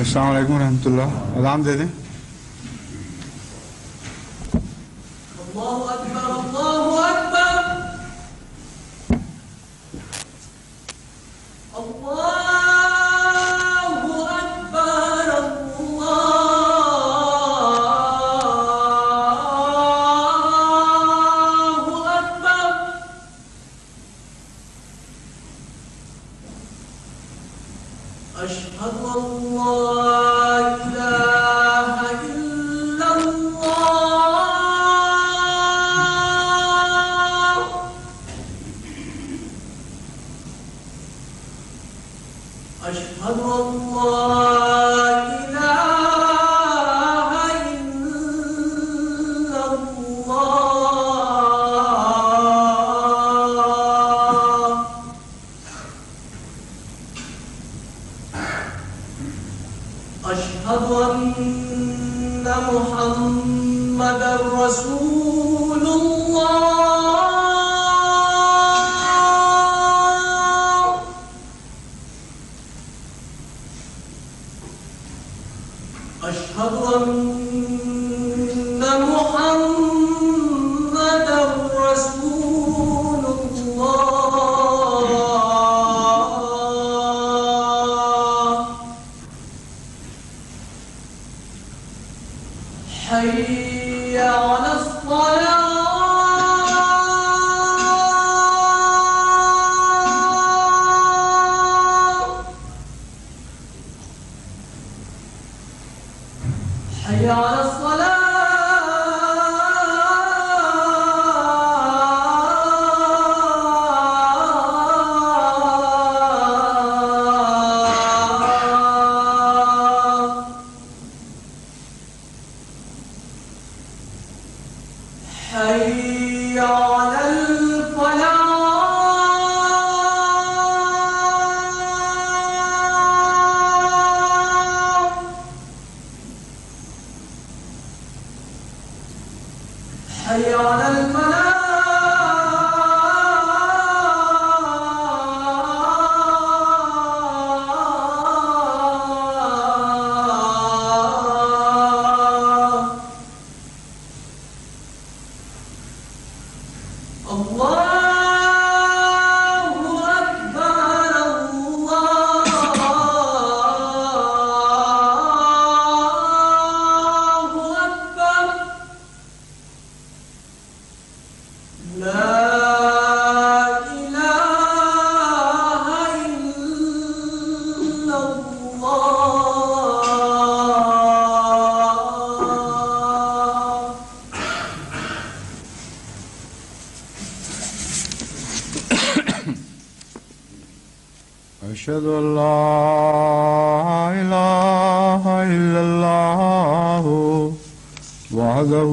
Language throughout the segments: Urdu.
السلام علیکم ورحمۃ اللہ. اذان دے دیں. اللہ اکبر اللہ اکبر اشہد ان لا الہ الا اللہ اشہد ان لا الہ الا اللہ اشہد ان محمد رسول اللہ اشہد ان محمد رسول اللہ حي على الصلاة حي على الصلاة حي على الفلاح حي على الفلاح اللہ اکبر اللہ اکبر لا الہ الا اللہ اشہد ان لا الہ الا اللہ وحدہ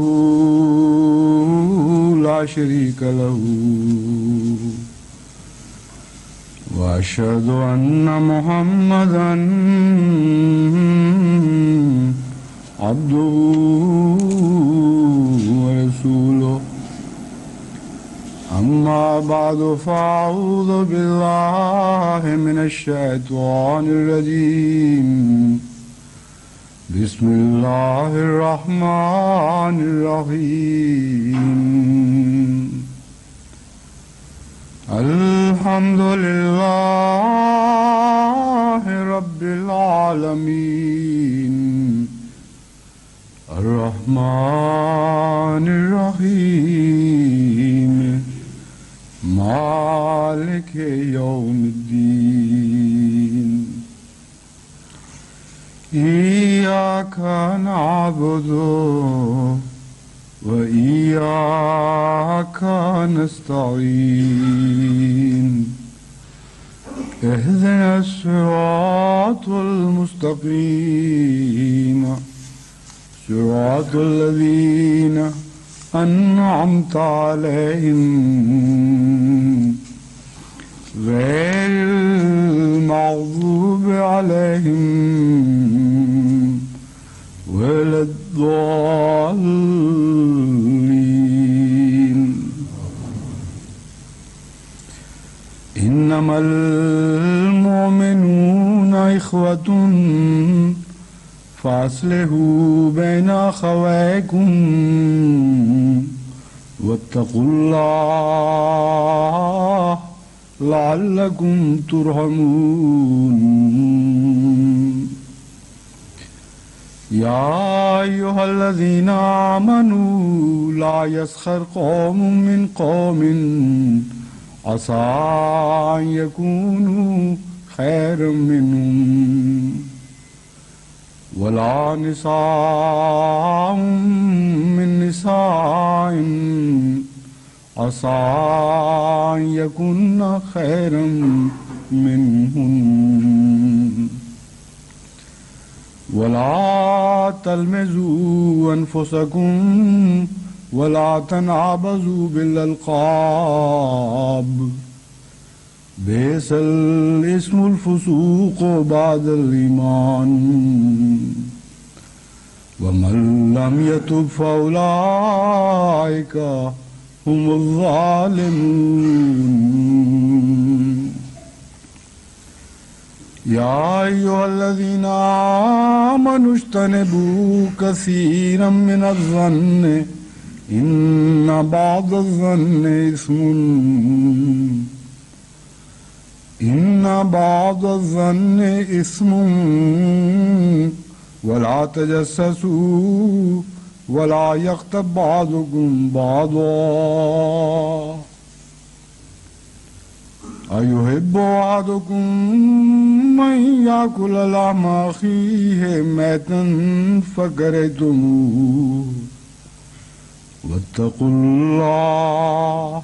لا شریک لہ واشہد ان محمدا عبدہ ورسولہ. أما بعد فأعوذ بالله من الشيطان الرجيم. بسم الله الرحمن الرحيم. الحمد لله رب العالمين الرحمن الرحيم مالك يوم الدين. إياك نعبد وإياك نستعين. اهدنا الصراط المستقيم صراط الذين أنعمت عليهم غير المغضوب عليهم ولا الضالين. إنما المؤمنون إخوة فاصلحوا بین اخویکم واتقوا اللہ لعلکم ترحمون یا ایھا الذین آمنوا لا یسخر قوم من قوم عسى أن يكونوا خيرا منهم ولا نساء من نساء عسى أن يكن خيرا منهن ولا تلمزوا أنفسكم ولا تنابزوا بالألقاب بئس الاسم الفسوق بعد الإيمان ومن لم يتب فأولئك هم الظالمون يا أيها الذين آمنوا اجتنبوا كثيرا من الظن إن بعض الظن إثم ولا تجسسوا ولا يغتب بعضكم بعضا أيحب أحدكم من يأكل لحم أخيه ميتا فكرهتموه واتقوا الله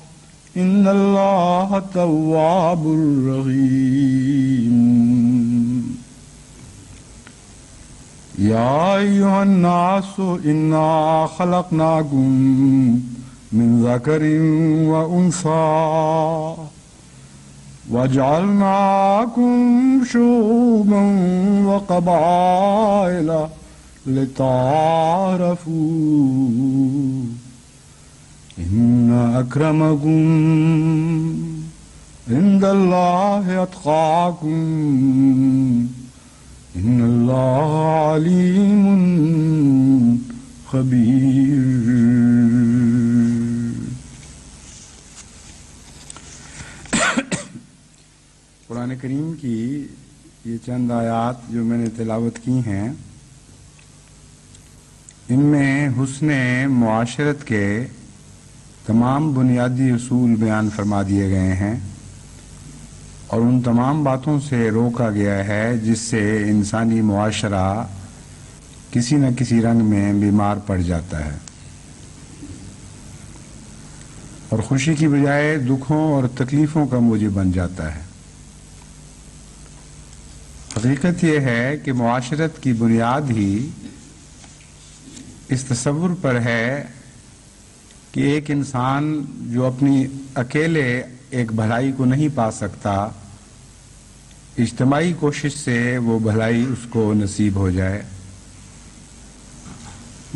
إن الله تواب رحيم يا أيها الناس إنا خلقناكم من ذكر وأنثى وجعلناكم شعوبا وقبائل لتعارفوا إن أكرمكم عند الله أتقاكم إن الله عليم خبير. قرآن کریم کی یہ چند آیات جو میں نے تلاوت کی ہیں، ان میں حسن معاشرت کے تمام بنیادی اصول بیان فرما دیے گئے ہیں اور ان تمام باتوں سے روکا گیا ہے جس سے انسانی معاشرہ کسی نہ کسی رنگ میں بیمار پڑ جاتا ہے اور خوشی کی بجائے دکھوں اور تکلیفوں کا موجب بن جاتا ہے. حقیقت یہ ہے کہ معاشرت کی بنیاد ہی اس تصور پر ہے کہ ایک انسان جو اپنی اکیلے ایک بھلائی کو نہیں پا سکتا، اجتماعی کوشش سے وہ بھلائی اس کو نصیب ہو جائے،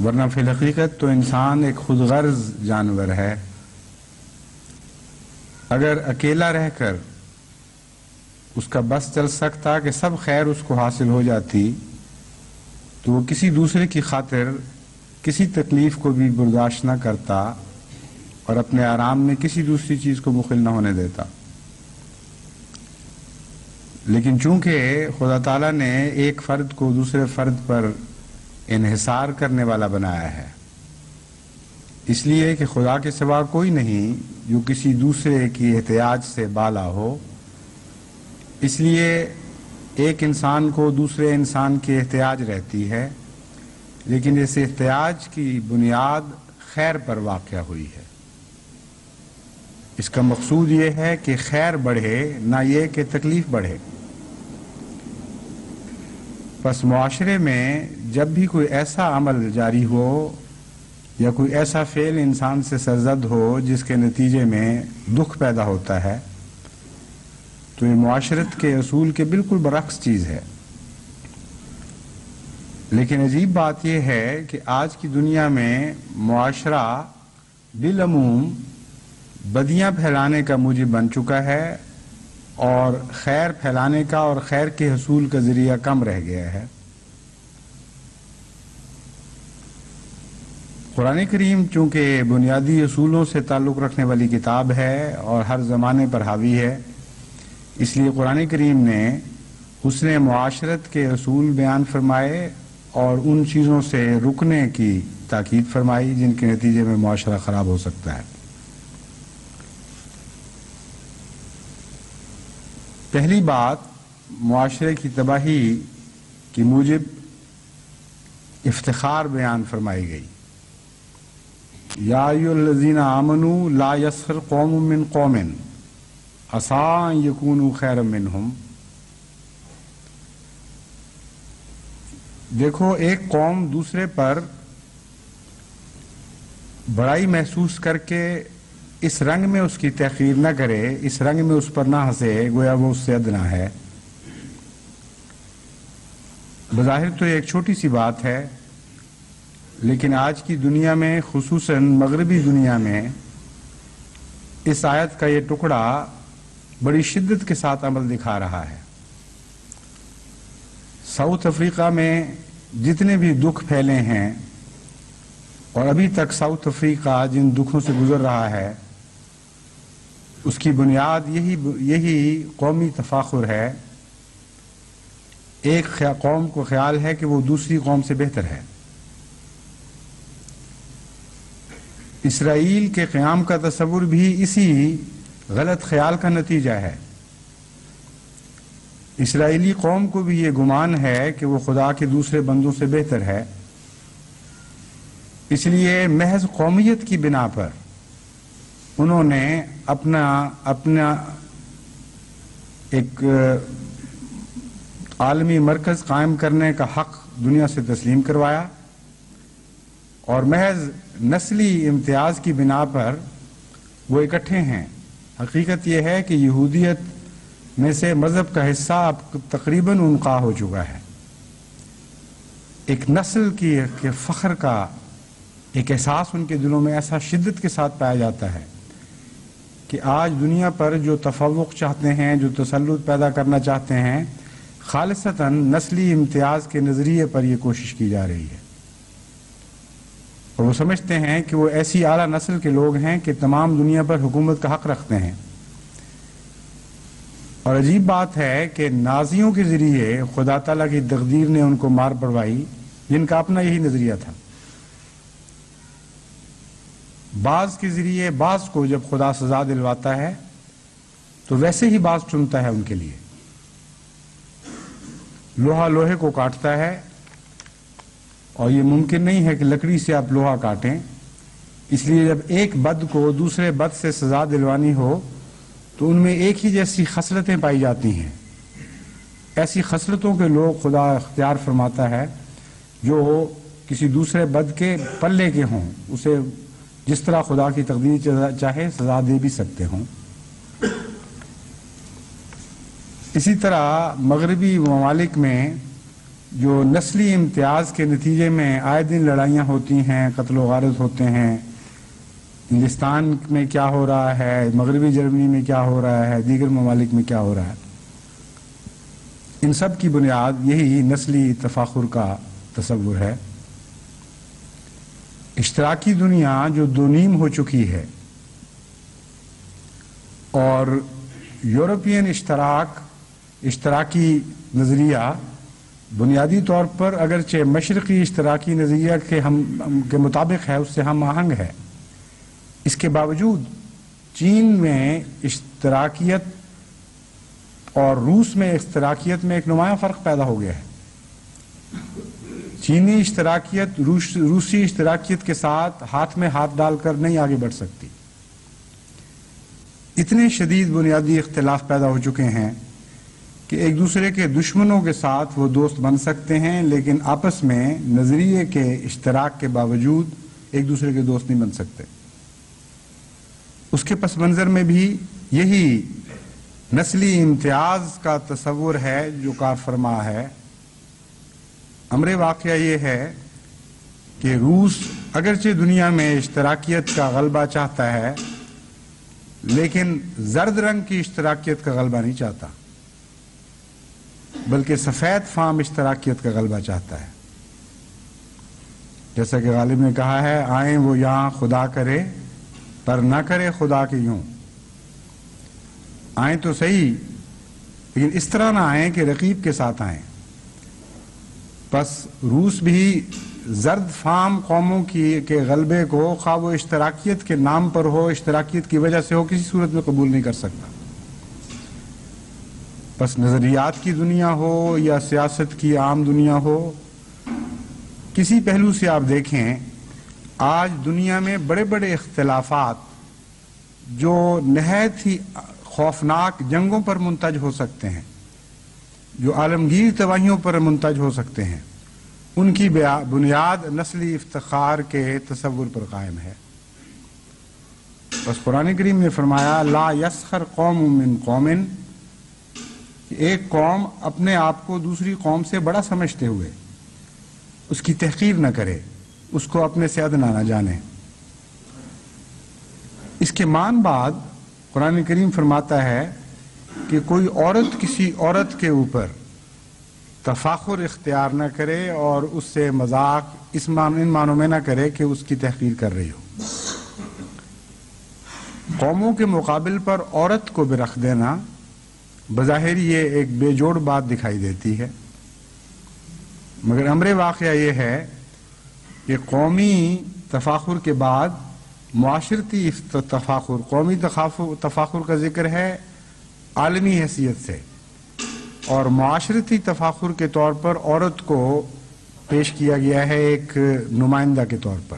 ورنہ فی الحقیقت تو انسان ایک خود غرض جانور ہے. اگر اکیلا رہ کر اس کا بس چل سکتا کہ سب خیر اس کو حاصل ہو جاتی تو وہ کسی دوسرے کی خاطر کسی تکلیف کو بھی برداشت نہ کرتا اور اپنے آرام میں کسی دوسری چیز کو مخل نہ ہونے دیتا. لیکن چونکہ خدا تعالیٰ نے ایک فرد کو دوسرے فرد پر انحصار کرنے والا بنایا ہے، اس لیے کہ خدا کے سوا کوئی نہیں جو کسی دوسرے کی احتیاج سے بالا ہو، اس لیے ایک انسان کو دوسرے انسان کی احتیاج رہتی ہے، لیکن اس احتیاج کی بنیاد خیر پر واقع ہوئی ہے. اس کا مقصود یہ ہے کہ خیر بڑھے، نہ یہ کہ تکلیف بڑھے. پس معاشرے میں جب بھی کوئی ایسا عمل جاری ہو یا کوئی ایسا فعل انسان سے سرزد ہو جس کے نتیجے میں دکھ پیدا ہوتا ہے تو یہ معاشرت کے اصول کے بالکل برعکس چیز ہے. لیکن عجیب بات یہ ہے کہ آج کی دنیا میں معاشرہ بالعموم بدیاں پھیلانے کا موجب بن چکا ہے اور خیر پھیلانے کا اور خیر کے حصول کا ذریعہ کم رہ گیا ہے. قرآن کریم چونکہ بنیادی اصولوں سے تعلق رکھنے والی کتاب ہے اور ہر زمانے پر حاوی ہے، اس لیے قرآن کریم نے حسن معاشرت کے اصول بیان فرمائے اور ان چیزوں سے رکنے کی تاکید فرمائی جن کے نتیجے میں معاشرہ خراب ہو سکتا ہے۔ پہلی بات، معاشرے کی تباہی کی موجب افتخار بیان فرمائی گئی۔ یا ایھا الذین آمنوا لا یسخر قوم من قوم عسیٰ ان یکونوا خیرا منہم۔ دیکھو، ایک قوم دوسرے پر بڑائی محسوس کر کے اس رنگ میں اس کی تحقیر نہ کرے، اس رنگ میں اس پر نہ ہنسے گویا وہ اس سے ادنا ہے۔ بظاہر تو یہ ایک چھوٹی سی بات ہے، لیکن آج کی دنیا میں، خصوصاً مغربی دنیا میں، اس آیت کا یہ ٹکڑا بڑی شدت کے ساتھ عمل دکھا رہا ہے۔ ساؤتھ افریقہ میں جتنے بھی دکھ پھیلے ہیں، اور ابھی تک ساؤتھ افریقہ جن دکھوں سے گزر رہا ہے، اس کی بنیاد یہی قومی تفاخر ہے۔ ایک قوم کو خیال ہے کہ وہ دوسری قوم سے بہتر ہے۔ اسرائیل کے قیام کا تصور بھی اسی غلط خیال کا نتیجہ ہے۔ اسرائیلی قوم کو بھی یہ گمان ہے کہ وہ خدا کے دوسرے بندوں سے بہتر ہے، اس لیے محض قومیت کی بنا پر انہوں نے اپنا ایک عالمی مرکز قائم کرنے کا حق دنیا سے تسلیم کروایا، اور محض نسلی امتیاز کی بنا پر وہ اکٹھے ہیں۔ حقیقت یہ ہے کہ یہودیت میں سے مذہب کا حصہ اب تقریباً انقاع ہو چکا ہے۔ ایک نسل کے فخر کا ایک احساس ان کے دلوں میں ایسا شدت کے ساتھ پایا جاتا ہے کہ آج دنیا پر جو تفوق چاہتے ہیں، جو تسلط پیدا کرنا چاہتے ہیں، خالصتاً نسلی امتیاز کے نظریے پر یہ کوشش کی جا رہی ہے، اور وہ سمجھتے ہیں کہ وہ ایسی اعلیٰ نسل کے لوگ ہیں کہ تمام دنیا پر حکومت کا حق رکھتے ہیں۔ اور عجیب بات ہے کہ نازیوں کے ذریعے خدا تعالیٰ کی تقدیر نے ان کو مار پڑوائی، جن کا اپنا یہی نظریہ تھا۔ بعض کے ذریعے بعض کو جب خدا سزا دلواتا ہے تو ویسے ہی بعض چنتا ہے ان کے لیے۔ لوہا لوہے کو کاٹتا ہے، اور یہ ممکن نہیں ہے کہ لکڑی سے آپ لوہا کاٹیں، اس لیے جب ایک بد کو دوسرے بد سے سزا دلوانی ہو تو ان میں ایک ہی جیسی خصلتیں پائی جاتی ہیں۔ ایسی خصلتوں کے لوگ خدا اختیار فرماتا ہے جو کسی دوسرے بد کے پلے کے ہوں، اسے جس طرح خدا کی تقدیر چاہے سزا دے بھی سکتے ہوں۔ اسی طرح مغربی ممالک میں جو نسلی امتیاز کے نتیجے میں آئے دن لڑائیاں ہوتی ہیں، قتل و غارت ہوتے ہیں، ہندوستان میں کیا ہو رہا ہے، مغربی جرمنی میں کیا ہو رہا ہے، دیگر ممالک میں کیا ہو رہا ہے، ان سب کی بنیاد یہی نسلی تفاخر کا تصور ہے۔ اشتراکی دنیا جو دو نیم ہو چکی ہے، اور یورپین اشتراکی نظریہ بنیادی طور پر اگرچہ مشرقی اشتراکی نظریہ کے مطابق ہے، اس سے ہم آہنگ ہے، اس کے باوجود چین میں اشتراکیت اور روس میں اشتراکیت میں ایک نمایاں فرق پیدا ہو گیا ہے۔ چینی اشتراکیت روسی اشتراکیت کے ساتھ ہاتھ میں ہاتھ ڈال کر نہیں آگے بڑھ سکتی۔ اتنے شدید بنیادی اختلاف پیدا ہو چکے ہیں کہ ایک دوسرے کے دشمنوں کے ساتھ وہ دوست بن سکتے ہیں، لیکن آپس میں نظریے کے اشتراک کے باوجود ایک دوسرے کے دوست نہیں بن سکتے۔ اس کے پس منظر میں بھی یہی نسلی امتیاز کا تصور ہے جو کار فرما ہے۔ امر واقعہ یہ ہے کہ روس اگرچہ دنیا میں اشتراکیت کا غلبہ چاہتا ہے، لیکن زرد رنگ کی اشتراکیت کا غلبہ نہیں چاہتا، بلکہ سفید فام اشتراکیت کا غلبہ چاہتا ہے۔ جیسا کہ غالب نے کہا ہے، آئیں وہ یہاں خدا کرے پر نہ کرے خدا کے یوں. آئیں تو صحیح، لیکن اس طرح نہ آئیں کہ رقیب کے ساتھ آئیں. بس روس بھی زرد فام قوموں کے غلبے کو خواہ وہ اشتراکیت کے نام پر ہو، اشتراکیت کی وجہ سے ہو، کسی صورت میں قبول نہیں کر سکتا. بس نظریات کی دنیا ہو یا سیاست کی عام دنیا ہو، کسی پہلو سے آپ دیکھیں، آج دنیا میں بڑے بڑے اختلافات جو نہایت ہی خوفناک جنگوں پر منتج ہو سکتے ہیں، جو عالمگیر تباہیوں پر منتج ہو سکتے ہیں، ان کی بنیاد نسلی افتخار کے تصور پر قائم ہے. بس قرآن کریم نے فرمایا لا یسخر قوم من قوم، ایک قوم اپنے آپ کو دوسری قوم سے بڑا سمجھتے ہوئے اس کی تحقیر نہ کرے، اس کو اپنے سے ادنا نہ جانے. اس کے مان بعد قرآن کریم فرماتا ہے کہ کوئی عورت کسی عورت کے اوپر تفاخر اختیار نہ کرے اور اس سے مذاق ان معنوں میں نہ کرے کہ اس کی تحقیر کر رہی ہو. قوموں کے مقابل پر عورت کو بھی رکھ دینا بظاہر یہ ایک بے جوڑ بات دکھائی دیتی ہے، مگر امر واقعہ یہ ہے کہ قومی تفاخر کے بعد معاشرتی تفاخر، قومی تفاخر کا ذکر ہے عالمی حیثیت سے، اور معاشرتی تفاخر کے طور پر عورت کو پیش کیا گیا ہے ایک نمائندہ کے طور پر.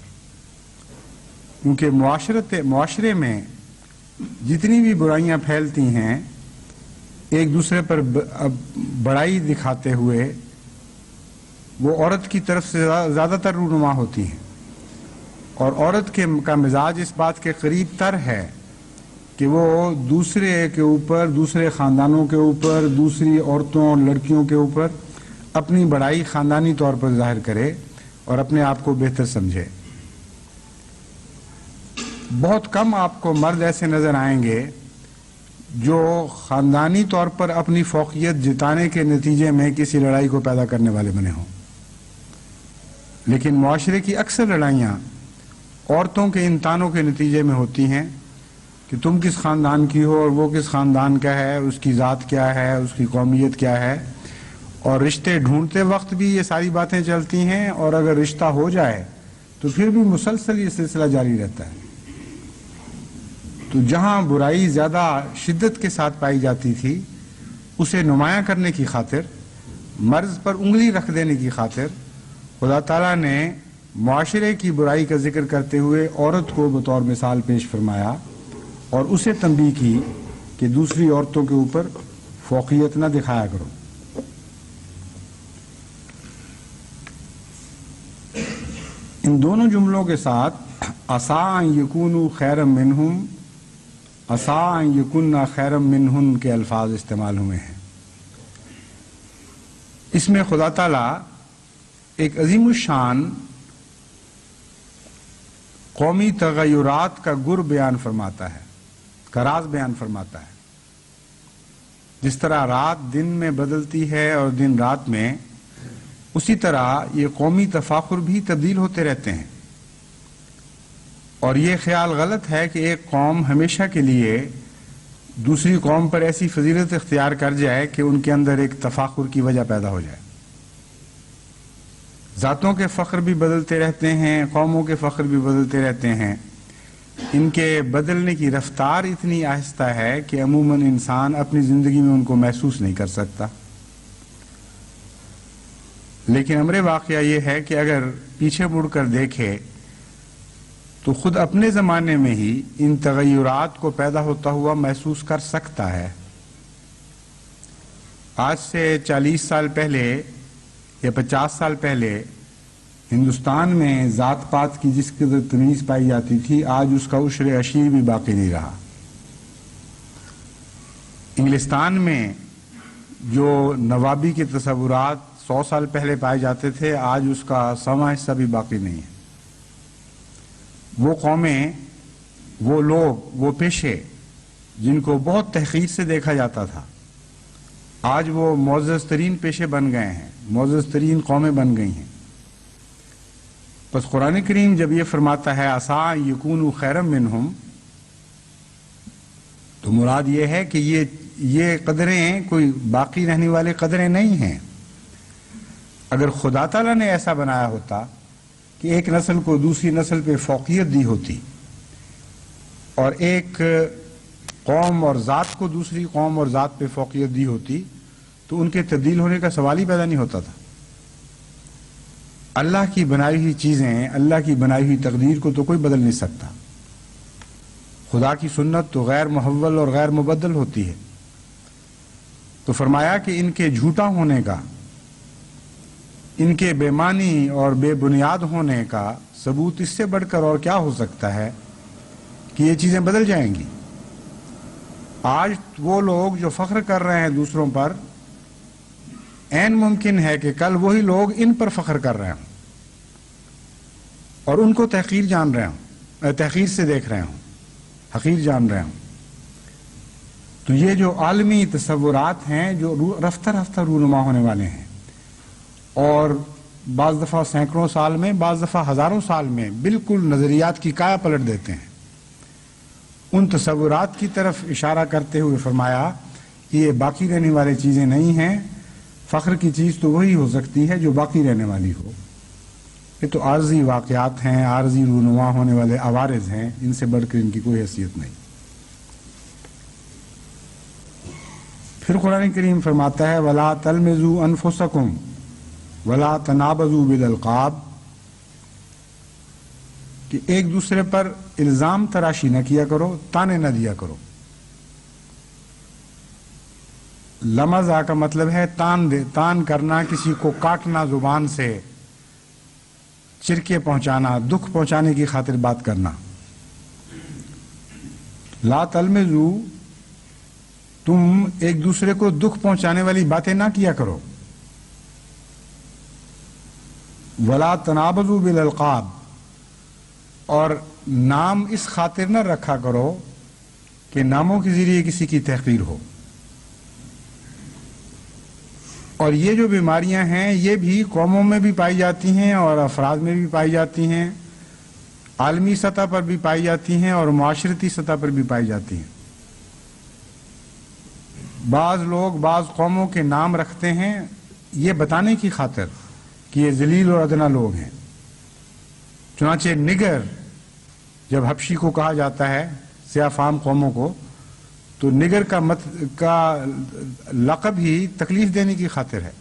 کیونکہ معاشرے میں جتنی بھی برائیاں پھیلتی ہیں، ایک دوسرے پر بڑائی دکھاتے ہوئے وہ عورت کی طرف سے زیادہ تر رونما ہوتی ہیں، اور عورت کا مزاج اس بات کے قریب تر ہے کہ وہ دوسرے کے اوپر، دوسرے خاندانوں کے اوپر، دوسری عورتوں اور لڑکیوں کے اوپر اپنی بڑائی خاندانی طور پر ظاہر کرے اور اپنے آپ کو بہتر سمجھے. بہت کم آپ کو مرد ایسے نظر آئیں گے جو خاندانی طور پر اپنی فوقیت جتانے کے نتیجے میں کسی لڑائی کو پیدا کرنے والے بنے ہوں. لیکن معاشرے کی اکثر لڑائیاں عورتوں کے ان تانوں کے نتیجے میں ہوتی ہیں کہ تم کس خاندان کی ہو اور وہ کس خاندان کا ہے، اس کی ذات کیا ہے، اس کی قومیت کیا ہے. اور رشتے ڈھونڈتے وقت بھی یہ ساری باتیں چلتی ہیں، اور اگر رشتہ ہو جائے تو پھر بھی مسلسل یہ سلسلہ جاری رہتا ہے. تو جہاں برائی زیادہ شدت کے ساتھ پائی جاتی تھی، اسے نمایاں کرنے کی خاطر، مرض پر انگلی رکھ دینے کی خاطر، خدا تعالیٰ نے معاشرے کی برائی کا ذکر کرتے ہوئے عورت کو بطور مثال پیش فرمایا اور اسے تنبیہ کی کہ دوسری عورتوں کے اوپر فوقیت نہ دکھایا کرو. ان دونوں جملوں کے ساتھ عسیٰ ان یکونوا خیرا منہم، عسیٰ ان یکن خیرا منہن کے الفاظ استعمال ہوئے ہیں. اس میں خدا تعالیٰ ایک عظیم الشان قومی تغیرات کا گر بیان فرماتا ہے، کا راز بیان فرماتا ہے. جس طرح رات دن میں بدلتی ہے اور دن رات میں، اسی طرح یہ قومی تفاخر بھی تبدیل ہوتے رہتے ہیں. اور یہ خیال غلط ہے کہ ایک قوم ہمیشہ کے لیے دوسری قوم پر ایسی فضیلت اختیار کر جائے کہ ان کے اندر ایک تفاخر کی وجہ پیدا ہو جائے. ذاتوں کے فخر بھی بدلتے رہتے ہیں، قوموں کے فخر بھی بدلتے رہتے ہیں. ان کے بدلنے کی رفتار اتنی آہستہ ہے کہ عموماً انسان اپنی زندگی میں ان کو محسوس نہیں کر سکتا. لیکن امر واقعہ یہ ہے کہ اگر پیچھے مڑ کر دیکھے تو خود اپنے زمانے میں ہی ان تغیرات کو پیدا ہوتا ہوا محسوس کر سکتا ہے. آج سے 40 سال پہلے یا 50 سال پہلے ہندوستان میں ذات پات کی جس قدر تمیز پائی جاتی تھی، آج اس کا عشر عشیر بھی باقی نہیں رہا. انگلستان میں جو نوابی کے تصورات 100 سال پہلے پائے جاتے تھے، آج اس کا 100واں حصہ بھی باقی نہیں ہے. وہ قومیں، وہ لوگ، وہ پیشے جن کو بہت تحقیر سے دیکھا جاتا تھا، آج وہ معزز ترین پیشے بن گئے ہیں، معزز ترین قومیں بن گئی ہیں. بس قرآن کریم جب یہ فرماتا ہے عسیٰ یکونوا خیرا منہم، تو مراد یہ ہے کہ یہ قدریں کوئی باقی رہنے والے قدریں نہیں ہیں۔ اگر خدا تعالیٰ نے ایسا بنایا ہوتا کہ ایک نسل کو دوسری نسل پہ فوقیت دی ہوتی اور ایک قوم اور ذات کو دوسری قوم اور ذات پہ فوقیت دی ہوتی تو ان کے تبدیل ہونے کا سوال ہی پیدا نہیں ہوتا تھا۔ اللہ کی بنائی ہوئی چیزیں، اللہ کی بنائی ہوئی تقدیر کو تو کوئی بدل نہیں سکتا۔ خدا کی سنت تو غیر محول اور غیر مبدل ہوتی ہے۔ تو فرمایا کہ ان کے جھوٹا ہونے کا، ان کے بے معنی اور بے بنیاد ہونے کا ثبوت اس سے بڑھ کر اور کیا ہو سکتا ہے کہ یہ چیزیں بدل جائیں گی۔ آج وہ لوگ جو فخر کر رہے ہیں دوسروں پر، عین ممکن ہے کہ کل وہی لوگ ان پر فخر کر رہے ہوں اور ان کو تحقیر جان رہے ہوں، تحقیر سے دیکھ رہے ہوں، حقیر جان رہے ہوں۔ تو یہ جو عالمی تصورات ہیں جو رفتہ رفتہ رونما ہونے والے ہیں اور بعض دفعہ سینکڑوں سال میں، بعض دفعہ ہزاروں سال میں بالکل نظریات کی کایا پلٹ دیتے ہیں، ان تصورات کی طرف اشارہ کرتے ہوئے فرمایا کہ یہ باقی رہنے والی چیزیں نہیں ہیں۔ فخر کی چیز تو وہی ہو سکتی ہے جو باقی رہنے والی ہو۔ یہ تو عارضی واقعات ہیں، عارضی رونما ہونے والے عوارض ہیں، ان سے بڑھ کر ان کی کوئی حیثیت نہیں۔ پھر قرآن کریم فرماتا ہے وَلَا تَلْمِزُوا أَنفُسَكُمْ وَلَا تَنَابَزُوا بِالْأَلْقَابِ، کہ ایک دوسرے پر الزام تراشی نہ کیا کرو، تانے نہ دیا کرو۔ لمزہ کا مطلب ہے تان کرنا، کسی کو کاٹنا، زبان سے چرکے پہنچانا، دکھ پہنچانے کی خاطر بات کرنا۔ لا تلمزو، تم ایک دوسرے کو دکھ پہنچانے والی باتیں نہ کیا کرو۔ ولا تنابزوا بالالقاب، اور نام اس خاطر نہ رکھا کرو کہ ناموں کے ذریعے کسی کی تحقیر ہو۔ اور یہ جو بیماریاں ہیں یہ بھی قوموں میں بھی پائی جاتی ہیں اور افراد میں بھی پائی جاتی ہیں، عالمی سطح پر بھی پائی جاتی ہیں اور معاشرتی سطح پر بھی پائی جاتی ہیں۔ بعض لوگ بعض قوموں کے نام رکھتے ہیں یہ بتانے کی خاطر کہ یہ ذلیل اور ادنا لوگ ہیں۔ چنانچہ نگر جب حبشی کو کہا جاتا ہے، سیاہ فام قوموں کو، تو نگر کا لقب ہی تکلیف دینے کی خاطر ہے۔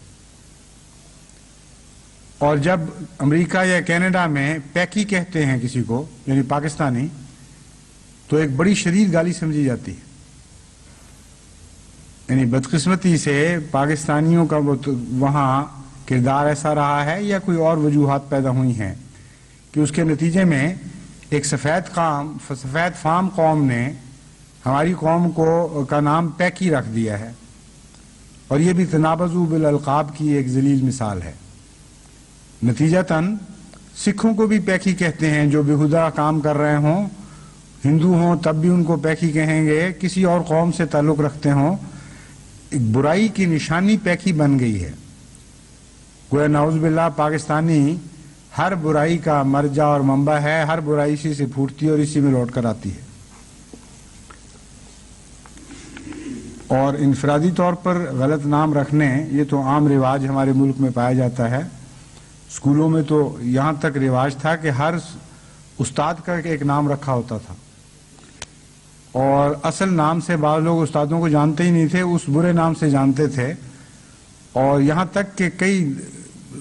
اور جب امریکہ یا کینیڈا میں پیکی کہتے ہیں کسی کو، یعنی پاکستانی، تو ایک بڑی شدید گالی سمجھی جاتی ہے۔ یعنی بدقسمتی سے پاکستانیوں کا وہاں کردار ایسا رہا ہے یا کوئی اور وجوہات پیدا ہوئی ہیں کہ اس کے نتیجے میں ایک سفید فام قوم نے ہماری قوم کا نام پیکی رکھ دیا ہے، اور یہ بھی تنابزوا بالالقاب کی ایک ذلیل مثال ہے۔ نتیجتاً سکھوں کو بھی پیکی کہتے ہیں، جو بےہودہ کام کر رہے ہوں، ہندو ہوں تب بھی ان کو پیکی کہیں گے، کسی اور قوم سے تعلق رکھتے ہوں۔ ایک برائی کی نشانی پیکی بن گئی ہے۔ گویا نعوذ باللہ پاکستانی ہر برائی کا مرجع اور منبع ہے، ہر برائی اسی سے پھوٹتی ہے اور اسی میں لوٹ کر آتی ہے۔ اور انفرادی طور پر غلط نام رکھنے یہ تو عام رواج ہمارے ملک میں پایا جاتا ہے۔ اسکولوں میں تو یہاں تک رواج تھا کہ ہر استاد کا ایک نام رکھا ہوتا تھا، اور اصل نام سے بعض لوگ استادوں کو جانتے ہی نہیں تھے، اس برے نام سے جانتے تھے۔ اور یہاں تک کہ کئی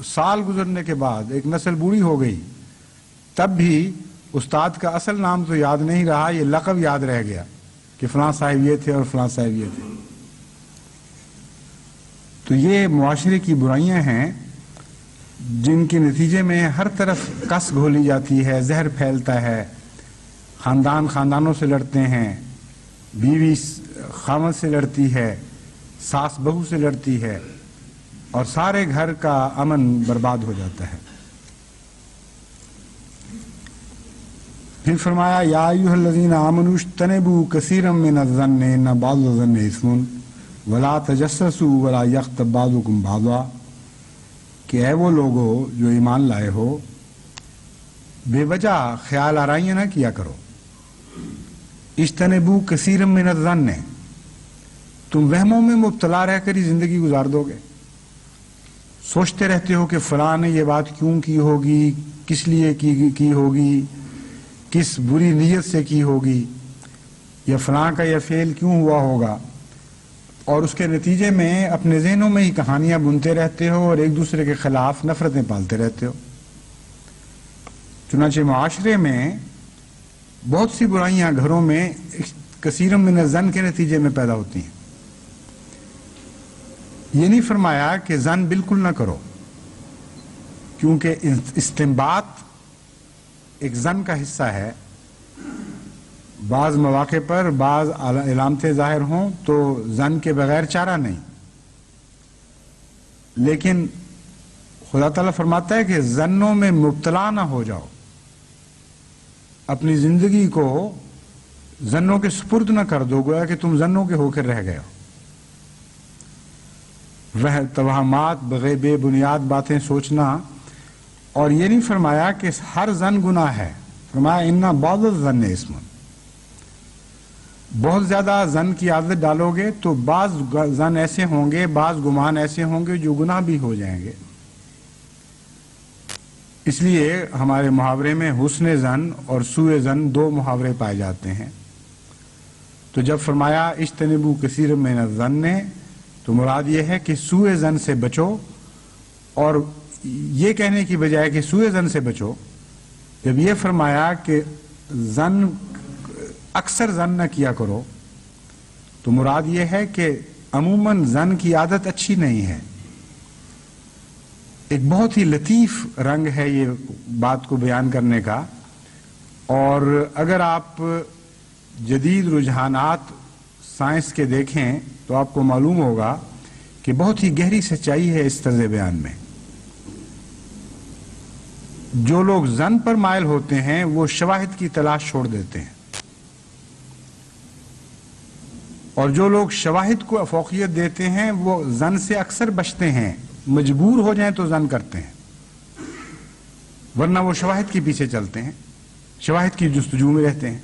سال گزرنے کے بعد ایک نسل بوڑھی ہو گئی، تب بھی استاد کا اصل نام تو یاد نہیں رہا، یہ لقب یاد رہ گیا کہ فلاں صاحب یہ تھے اور فلاں صاحب یہ تھے۔ تو یہ معاشرے کی برائیاں ہیں جن کے نتیجے میں ہر طرف کس گھولی جاتی ہے، زہر پھیلتا ہے، خاندانوں سے لڑتے ہیں، بیوی خامد سے لڑتی ہے، ساس بہو سے لڑتی ہے، اور سارے گھر کا امن برباد ہو جاتا ہے۔ پھر فرمایا یا ایھا الذین آمنوا اجتنبوا کثیرا من الظن ان بعض الظن اثم ولا تجسسوا ولا یغتب بعضکم بعضا، کہ اے وہ لوگو جو ایمان لائے ہو، بے وجہ خیال آرائیاں نہ کیا کرو. اجتنبوا کثیرا من الظن، تم وہموں میں مبتلا رہ کر ہی زندگی گزار دو گے. سوچتے رہتے ہو کہ فلاں نے یہ بات کیوں کی ہوگی، کس لیے کی ہوگی، کس بری نیت سے کی ہوگی، یا فلاں کا یہ فعل کیوں ہوا ہوگا، اور اس کے نتیجے میں اپنے ذہنوں میں ہی کہانیاں بنتے رہتے ہو اور ایک دوسرے کے خلاف نفرتیں پالتے رہتے ہو. چنانچہ معاشرے میں بہت سی برائیاں گھروں میں کثیر من الظن کے نتیجے میں پیدا ہوتی ہیں. یہ نہیں فرمایا کہ ظن بالکل نہ کرو، کیونکہ استنباط ایک ظن کا حصہ ہے. بعض مواقع پر بعض علامتیں ظاہر ہوں تو ظن کے بغیر چارہ نہیں، لیکن خدا تعالیٰ فرماتا ہے کہ ظنوں میں مبتلا نہ ہو جاؤ، اپنی زندگی کو ظنوں کے سپرد نہ کر دو، گویا کہ تم ظنوں کے ہو کر رہ گئے ہو. وہ توہمات، بے بنیاد باتیں سوچنا. اور یہ نہیں فرمایا کہ ہر ظن گناہ ہے، فرمایا ان بعض الظن اسم. بہت زیادہ ظن کی عادت ڈالو گے تو بعض ظن ایسے ہوں گے، بعض گمان ایسے ہوں گے جو گناہ بھی ہو جائیں گے. اس لیے ہمارے محاورے میں حسن ظن اور سوء ظن دو محاورے پائے جاتے ہیں. تو جب فرمایا اجتنبوا کثیر من الظن، تو مراد یہ ہے کہ سوء ظن سے بچو. اور یہ کہنے کی بجائے کہ سوء ظن سے بچو، جب یہ فرمایا کہ ظن اکثر ظن نہ کیا کرو، تو مراد یہ ہے کہ عموماً ظن کی عادت اچھی نہیں ہے. ایک بہت ہی لطیف رنگ ہے یہ بات کو بیان کرنے کا. اور اگر آپ جدید رجحانات سائنس کے دیکھیں تو آپ کو معلوم ہوگا کہ بہت ہی گہری سچائی ہے اس طرز بیان میں. جو لوگ ظن پر مائل ہوتے ہیں وہ شواہد کی تلاش چھوڑ دیتے ہیں، اور جو لوگ شواہد کو فوقیت دیتے ہیں وہ ظن سے اکثر بچتے ہیں. مجبور ہو جائیں تو ظن کرتے ہیں، ورنہ وہ شواہد کے پیچھے چلتے ہیں، شواہد کی جستجو میں رہتے ہیں.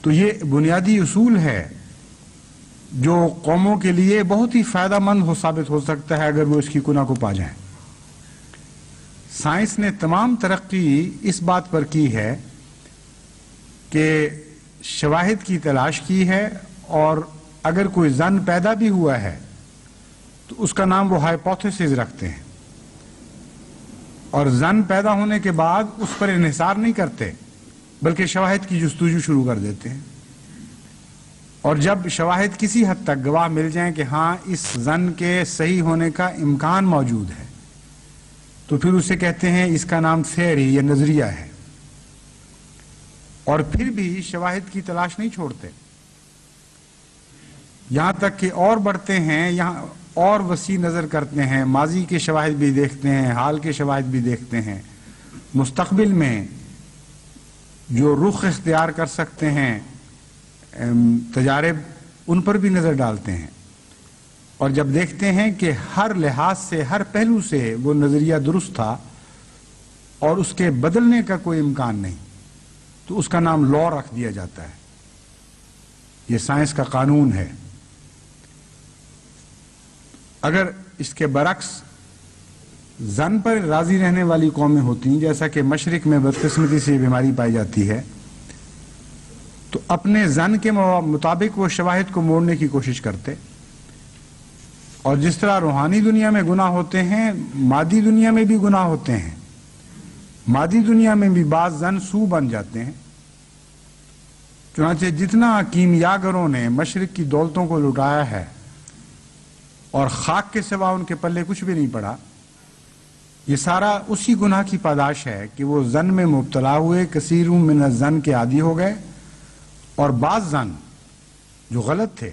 تو یہ بنیادی اصول ہے جو قوموں کے لیے بہت ہی فائدہ مند ثابت ہو سکتا ہے اگر وہ اس کی کنہ کو پا جائیں. سائنس نے تمام ترقی اس بات پر کی ہے کہ شواہد کی تلاش کی ہے، اور اگر کوئی ظن پیدا بھی ہوا ہے تو اس کا نام وہ ہائپوتھیسز رکھتے ہیں، اور ظن پیدا ہونے کے بعد اس پر انحصار نہیں کرتے بلکہ شواہد کی جستجو شروع کر دیتے ہیں. اور جب شواہد کسی حد تک گواہ مل جائیں کہ ہاں اس ظن کے صحیح ہونے کا امکان موجود ہے، تو پھر اسے کہتے ہیں، اس کا نام تھیوری یا نظریہ ہے. اور پھر بھی شواہد کی تلاش نہیں چھوڑتے، یہاں تک کہ اور بڑھتے ہیں، یہاں اور وسیع نظر کرتے ہیں، ماضی کے شواہد بھی دیکھتے ہیں، حال کے شواہد بھی دیکھتے ہیں، مستقبل میں جو رخ اختیار کر سکتے ہیں تجارب، ان پر بھی نظر ڈالتے ہیں. اور جب دیکھتے ہیں کہ ہر لحاظ سے، ہر پہلو سے وہ نظریہ درست تھا اور اس کے بدلنے کا کوئی امکان نہیں، تو اس کا نام لا رکھ دیا جاتا ہے. یہ سائنس کا قانون ہے. اگر اس کے برعکس ظن پر راضی رہنے والی قومیں ہوتی ہیں، جیسا کہ مشرق میں بدقسمتی سے یہ بیماری پائی جاتی ہے، تو اپنے ظن کے مطابق وہ شواہد کو موڑنے کی کوشش کرتے. اور جس طرح روحانی دنیا میں گناہ ہوتے ہیں، مادی دنیا میں بھی گناہ ہوتے ہیں. مادی دنیا میں بھی بعض ظن سو بن جاتے ہیں. چنانچہ جتنا کیمیاگروں نے مشرق کی دولتوں کو لٹایا ہے اور خاک کے سوا ان کے پلے کچھ بھی نہیں پڑا، یہ سارا اسی گناہ کی پاداش ہے کہ وہ ظن میں مبتلا ہوئے، کثیر من الظن کے عادی ہو گئے، اور بعض ظن جو غلط تھے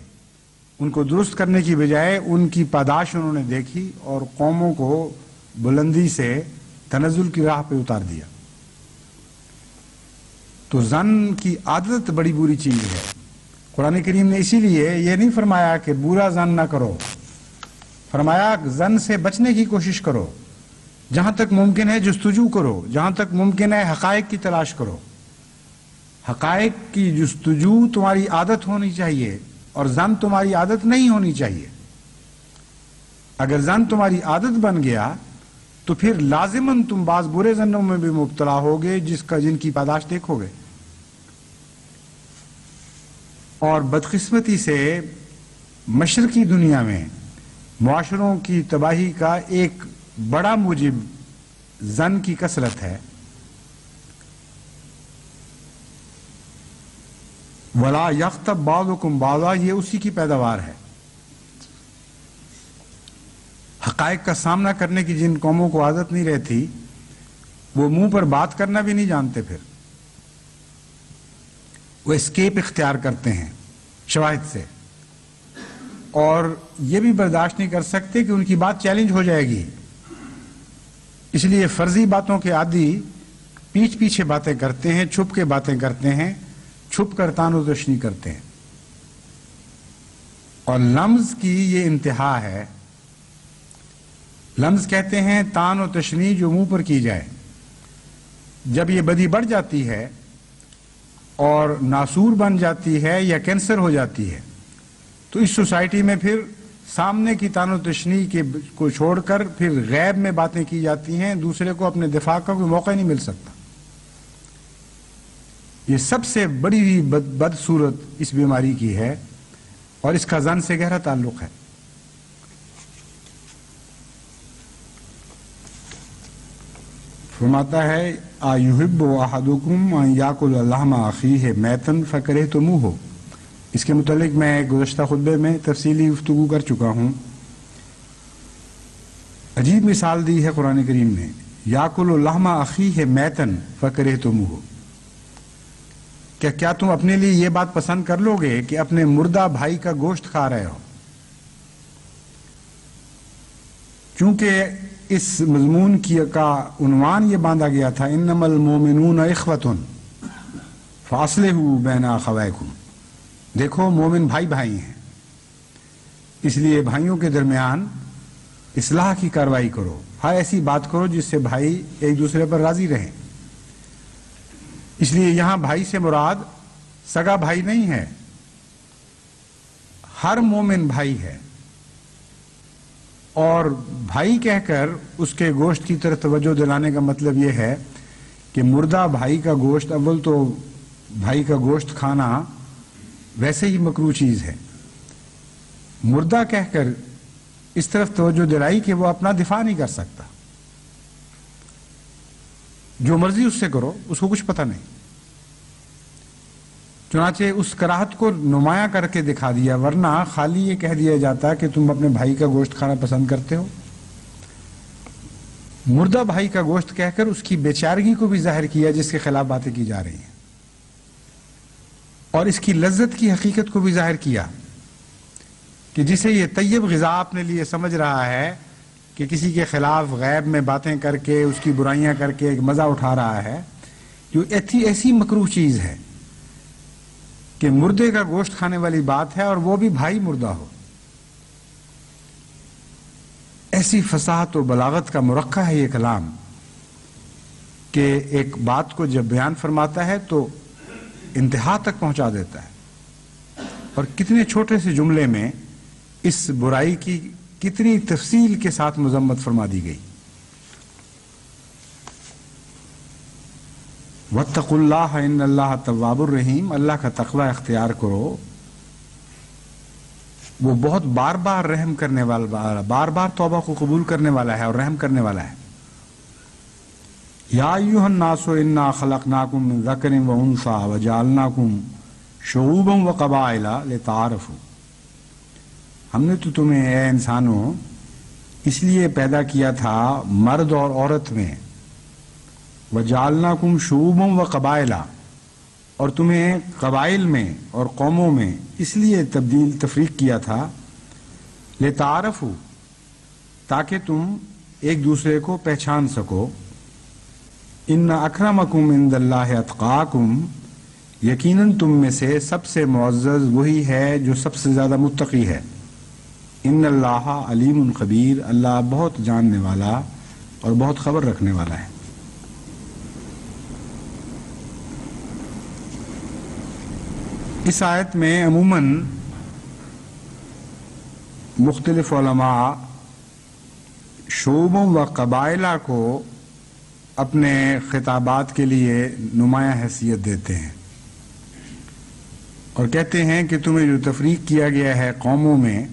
ان کو درست کرنے کی بجائے ان کی پاداش انہوں نے دیکھی اور قوموں کو بلندی سے تنزل کی راہ پہ اتار دیا. تو ظن کی عادت بڑی بری چیز ہے. قرآن کریم نے اسی لیے یہ نہیں فرمایا کہ برا ظن نہ کرو، فرمایا ظن سے بچنے کی کوشش کرو، جہاں تک ممکن ہے جستجو کرو، جہاں تک ممکن ہے حقائق کی تلاش کرو۔ حقائق کی جستجو تمہاری عادت ہونی چاہیے اور زن تمہاری عادت نہیں ہونی چاہیے۔ اگر زن تمہاری عادت بن گیا تو پھر لازماً تم بعض برے زنوں میں بھی مبتلا ہوگے جن کی پاداش دیکھو گے۔ اور بدقسمتی سے مشرقی دنیا میں معاشروں کی تباہی کا ایک بڑا موجب زن کی کثرت ہے۔ وَلَا يَغْتَبْ بَعْضُكُمْ بَعْضًا، یہ اسی کی پیداوار ہے۔ حقائق کا سامنا کرنے کی جن قوموں کو عادت نہیں رہتی وہ منہ پر بات کرنا بھی نہیں جانتے، پھر وہ اسکیپ اختیار کرتے ہیں شواہد سے، اور یہ بھی برداشت نہیں کر سکتے کہ ان کی بات چیلنج ہو جائے گی، اس لیے فرضی باتوں کے عادی پیچھے باتیں کرتے ہیں، چھپ کے باتیں کرتے ہیں، چھپ کر تان و تشنیع کرتے ہیں۔ اور لمز کی یہ انتہا ہے۔ لمز کہتے ہیں تان و تشنیع جو منہ پر کی جائے۔ جب یہ بدی بڑھ جاتی ہے اور ناسور بن جاتی ہے یا کینسر ہو جاتی ہے تو اس سوسائٹی میں پھر سامنے کی تان و تشنیع کو چھوڑ کر پھر غیب میں باتیں کی جاتی ہیں، دوسرے کو اپنے دفاع کا کوئی موقع نہیں مل سکتا۔ یہ سب سے بڑی ہوئی بد صورت اس بیماری کی ہے اور اس کا زن سے گہرا تعلق ہے۔ فرماتا ہے اَیُحِبُّ أَحَدُکُمْ أَن یَأْکُلَ لَحْمَ أَخِیہِ مَیْتًا فَکَرِہْتُمُوہُ، اس کے متعلق میں گزشتہ خطبے میں تفصیلی گفتگو کر چکا ہوں۔ عجیب مثال دی ہے قرآن کریم نے، یَأْکُلُ لَحْمَ أَخِیہِ مَیْتًا فَکَرِہْتُمُوہُ، کیا تم اپنے لیے یہ بات پسند کر لو گے کہ اپنے مردہ بھائی کا گوشت کھا رہے ہو؟ چونکہ اس مضمون کا عنوان یہ باندھا گیا تھا انما المومنون اخوۃ فاصلحوا بین اخویکم، دیکھو مومن بھائی بھائی ہیں، اس لیے بھائیوں کے درمیان اصلاح کی کارروائی کرو، ہر ایسی بات کرو جس سے بھائی ایک دوسرے پر راضی رہیں۔ اس لیے یہاں بھائی سے مراد سگا بھائی نہیں ہے، ہر مومن بھائی ہے، اور بھائی کہہ کر اس کے گوشت کی طرف توجہ دلانے کا مطلب یہ ہے کہ مردہ بھائی کا گوشت، اول تو بھائی کا گوشت کھانا ویسے ہی مکروہ چیز ہے، مردہ کہہ کر اس طرف توجہ دلائی کہ وہ اپنا دفاع نہیں کر سکتا، جو مرضی اس سے کرو، اس کو کچھ پتہ نہیں۔ چنانچہ اس کراہت کو نمایاں کر کے دکھا دیا، ورنہ خالی یہ کہہ دیا جاتا کہ تم اپنے بھائی کا گوشت کھانا پسند کرتے ہو۔ مردہ بھائی کا گوشت کہہ کر اس کی بے چارگی کو بھی ظاہر کیا جس کے خلاف باتیں کی جا رہی ہیں، اور اس کی لذت کی حقیقت کو بھی ظاہر کیا کہ جسے یہ طیب غذا اپنے لیے سمجھ رہا ہے کہ کسی کے خلاف غیب میں باتیں کر کے اس کی برائیاں کر کے ایک مزہ اٹھا رہا ہے، جو ایسی مکروہ چیز ہے کہ مردے کا گوشت کھانے والی بات ہے، اور وہ بھی بھائی مردہ ہو۔ ایسی فصاحت و بلاغت کا مرقع ہے یہ کلام کہ ایک بات کو جب بیان فرماتا ہے تو انتہا تک پہنچا دیتا ہے، اور کتنے چھوٹے سے جملے میں اس برائی کی کتنی تفصیل کے ساتھ مذمت فرما دی گئی۔ وَاتَّقُوا اللَّهَ إِنَّ اللَّهَ تَوَّابٌ رَحِيمٌ، اللہ کا تقوی اختیار کرو، وہ بہت بار بار رحم کرنے والا، بار بار توبہ کو قبول کرنے والا ہے اور رحم کرنے والا ہے۔ یا ایھا الناس انا خلقناکم من ذکر وانثی وجعلناکم شعوبا وقبائل لتعارفوا، ہم نے تو تمہیں اے انسانوں اس لیے پیدا کیا تھا مرد اور عورت میں، وَجَعَلْنَاكُمْ شُعُوبًا وَقَبَائِلًا، اور تمہیں قبائل میں اور قوموں میں اس لیے تفریق کیا تھا لِتَعَارَفُوا، تاکہ تم ایک دوسرے کو پہچان سکو۔ إِنَّ أَكْرَمَكُمْ عِندَ اللَّهِ أَتْقَاكُمْ، یقیناً تم میں سے سب سے معزز وہی ہے جو سب سے زیادہ متقی ہے۔ ان اللہ علیم خبیر، اللہ بہت جاننے والا اور بہت خبر رکھنے والا ہے۔ اس آیت میں عموماً مختلف علماء شعوبوں و قبائلہ کو اپنے خطابات کے لیے نمایاں حیثیت دیتے ہیں اور کہتے ہیں کہ تمہیں جو تفریق کیا گیا ہے قوموں میں،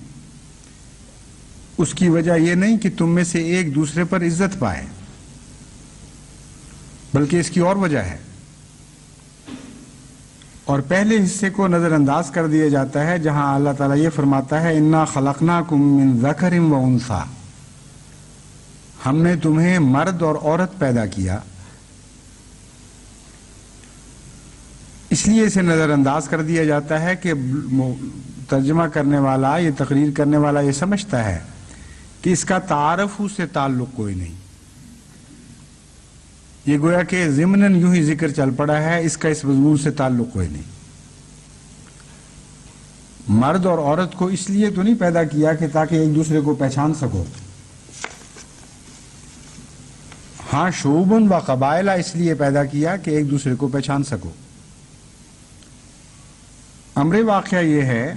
اس کی وجہ یہ نہیں کہ تم میں سے ایک دوسرے پر عزت پائے، بلکہ اس کی اور وجہ ہے، اور پہلے حصے کو نظر انداز کر دیا جاتا ہے جہاں اللہ تعالیٰ یہ فرماتا ہے انا خلقناکم من ذکر و انثی، ہم نے تمہیں مرد اور عورت پیدا کیا۔ اس لیے اسے نظر انداز کر دیا جاتا ہے کہ ترجمہ کرنے والا، یہ تقریر کرنے والا یہ سمجھتا ہے کہ اس کا تعارف سے تعلق کوئی نہیں، یہ گویا کہ ضمناً یوں ہی ذکر چل پڑا ہے، اس کا اس مضمون سے تعلق کوئی نہیں۔ مرد اور عورت کو اس لیے تو نہیں پیدا کیا کہ تاکہ ایک دوسرے کو پہچان سکو، ہاں شعوباً و قبائلہ اس لیے پیدا کیا کہ ایک دوسرے کو پہچان سکو۔ امر واقعہ یہ ہے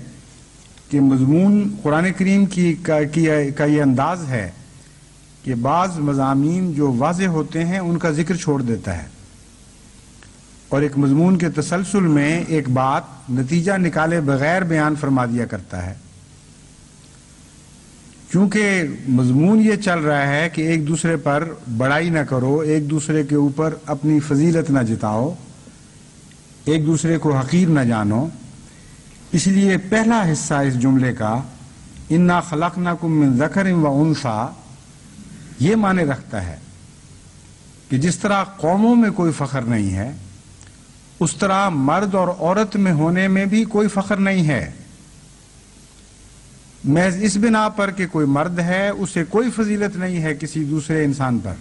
کہ مضمون قرآن کریم کا یہ انداز ہے کہ بعض مضامین جو واضح ہوتے ہیں ان کا ذکر چھوڑ دیتا ہے، اور ایک مضمون کے تسلسل میں ایک بات نتیجہ نکالے بغیر بیان فرما دیا کرتا ہے۔ کیونکہ مضمون یہ چل رہا ہے کہ ایک دوسرے پر بڑائی نہ کرو، ایک دوسرے کے اوپر اپنی فضیلت نہ جتاؤ، ایک دوسرے کو حقیر نہ جانو، اس لیے پہلا حصہ اس جملے کا انا خلقناکم من ذکر و انثی یہ معنی رکھتا ہے کہ جس طرح قوموں میں کوئی فخر نہیں ہے، اس طرح مرد اور عورت میں ہونے میں بھی کوئی فخر نہیں ہے۔ محض اس بنا پر کہ کوئی مرد ہے اسے کوئی فضیلت نہیں ہے کسی دوسرے انسان پر،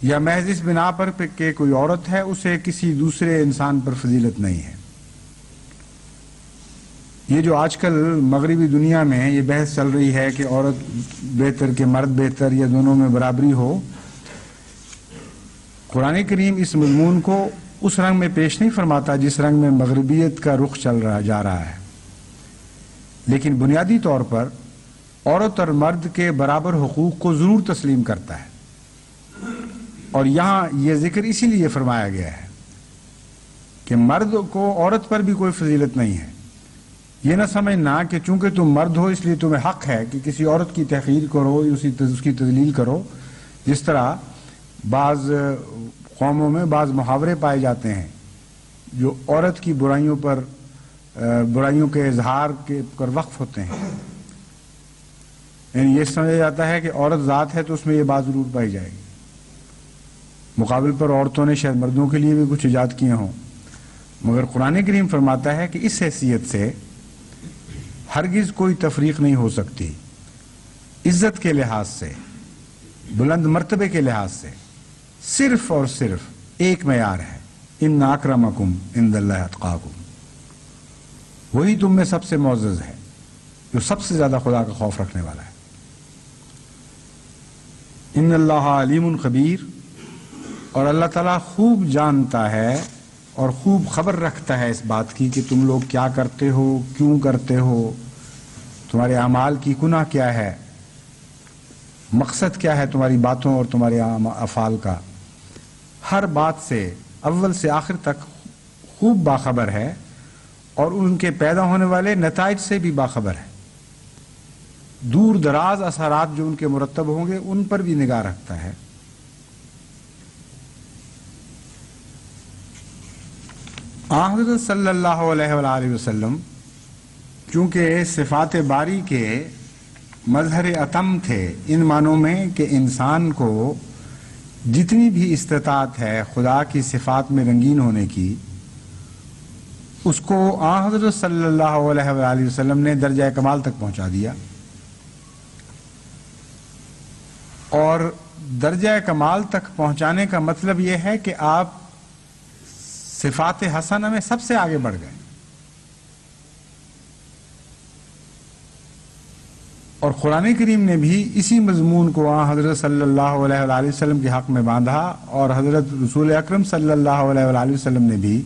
یا محض اس بنا پر کہ کوئی عورت ہے اسے کسی دوسرے انسان پر فضیلت نہیں ہے۔ یہ جو آج کل مغربی دنیا میں یہ بحث چل رہی ہے کہ عورت بہتر کہ مرد بہتر یا دونوں میں برابری ہو، قرآن کریم اس مضمون کو اس رنگ میں پیش نہیں فرماتا جس رنگ میں مغربیت کا رخ جا رہا ہے، لیکن بنیادی طور پر عورت اور مرد کے برابر حقوق کو ضرور تسلیم کرتا ہے، اور یہاں یہ ذکر اسی لیے فرمایا گیا ہے کہ مرد کو عورت پر بھی کوئی فضیلت نہیں ہے۔ یہ نہ سمجھنا کہ چونکہ تم مرد ہو اس لیے تمہیں حق ہے کہ کسی عورت کی تحقیر کرو، اس کی تذلیل کرو، جس طرح بعض قوموں میں بعض محاورے پائے جاتے ہیں جو عورت کی برائیوں کے اظہار کے پر وقف ہوتے ہیں، یعنی یہ سمجھا جاتا ہے کہ عورت ذات ہے تو اس میں یہ بات ضرور پائی جائے گی۔ مقابل پر عورتوں نے شاید مردوں کے لیے بھی کچھ ایجاد کیے ہوں، مگر قرآن کریم فرماتا ہے کہ اس حیثیت سے ہرگز کوئی تفریق نہیں ہو سکتی، عزت کے لحاظ سے، بلند مرتبے کے لحاظ سے صرف اور صرف ایک معیار ہے، ان اکرمکم عند اللہ اتقاکم، وہی تم میں سب سے معزز ہے جو سب سے زیادہ خدا کا خوف رکھنے والا ہے۔ ان اللہ علیم خبیر، اور اللہ تعالیٰ خوب جانتا ہے اور خوب خبر رکھتا ہے اس بات کی کہ تم لوگ کیا کرتے ہو، کیوں کرتے ہو، تمہارے اعمال کی گناہ کیا ہے، مقصد کیا ہے تمہاری باتوں اور تمہارے افعال کا، ہر بات سے اول سے آخر تک خوب باخبر ہے، اور ان کے پیدا ہونے والے نتائج سے بھی باخبر ہے، دور دراز اثرات جو ان کے مرتب ہوں گے ان پر بھی نگاہ رکھتا ہے۔ حضرت صلی اللہ علیہ وآلہ وسلم چونکہ صفات باری کے مظہر اتم تھے، ان معنوں میں کہ انسان کو جتنی بھی استطاعت ہے خدا کی صفات میں رنگین ہونے کی، اس کو حضرت صلی اللہ علیہ وآلہ وسلم نے درجہ کمال تک پہنچا دیا، اور درجہ کمال تک پہنچانے کا مطلب یہ ہے کہ آپ صفات حسنہ میں سب سے آگے بڑھ گئے۔ اور قرآن کریم نے بھی اسی مضمون کو حضرت صلی اللہ علیہ وآلہ وسلم کے حق میں باندھا، اور حضرت رسول اکرم صلی اللہ علیہ وآلہ وسلم نے بھی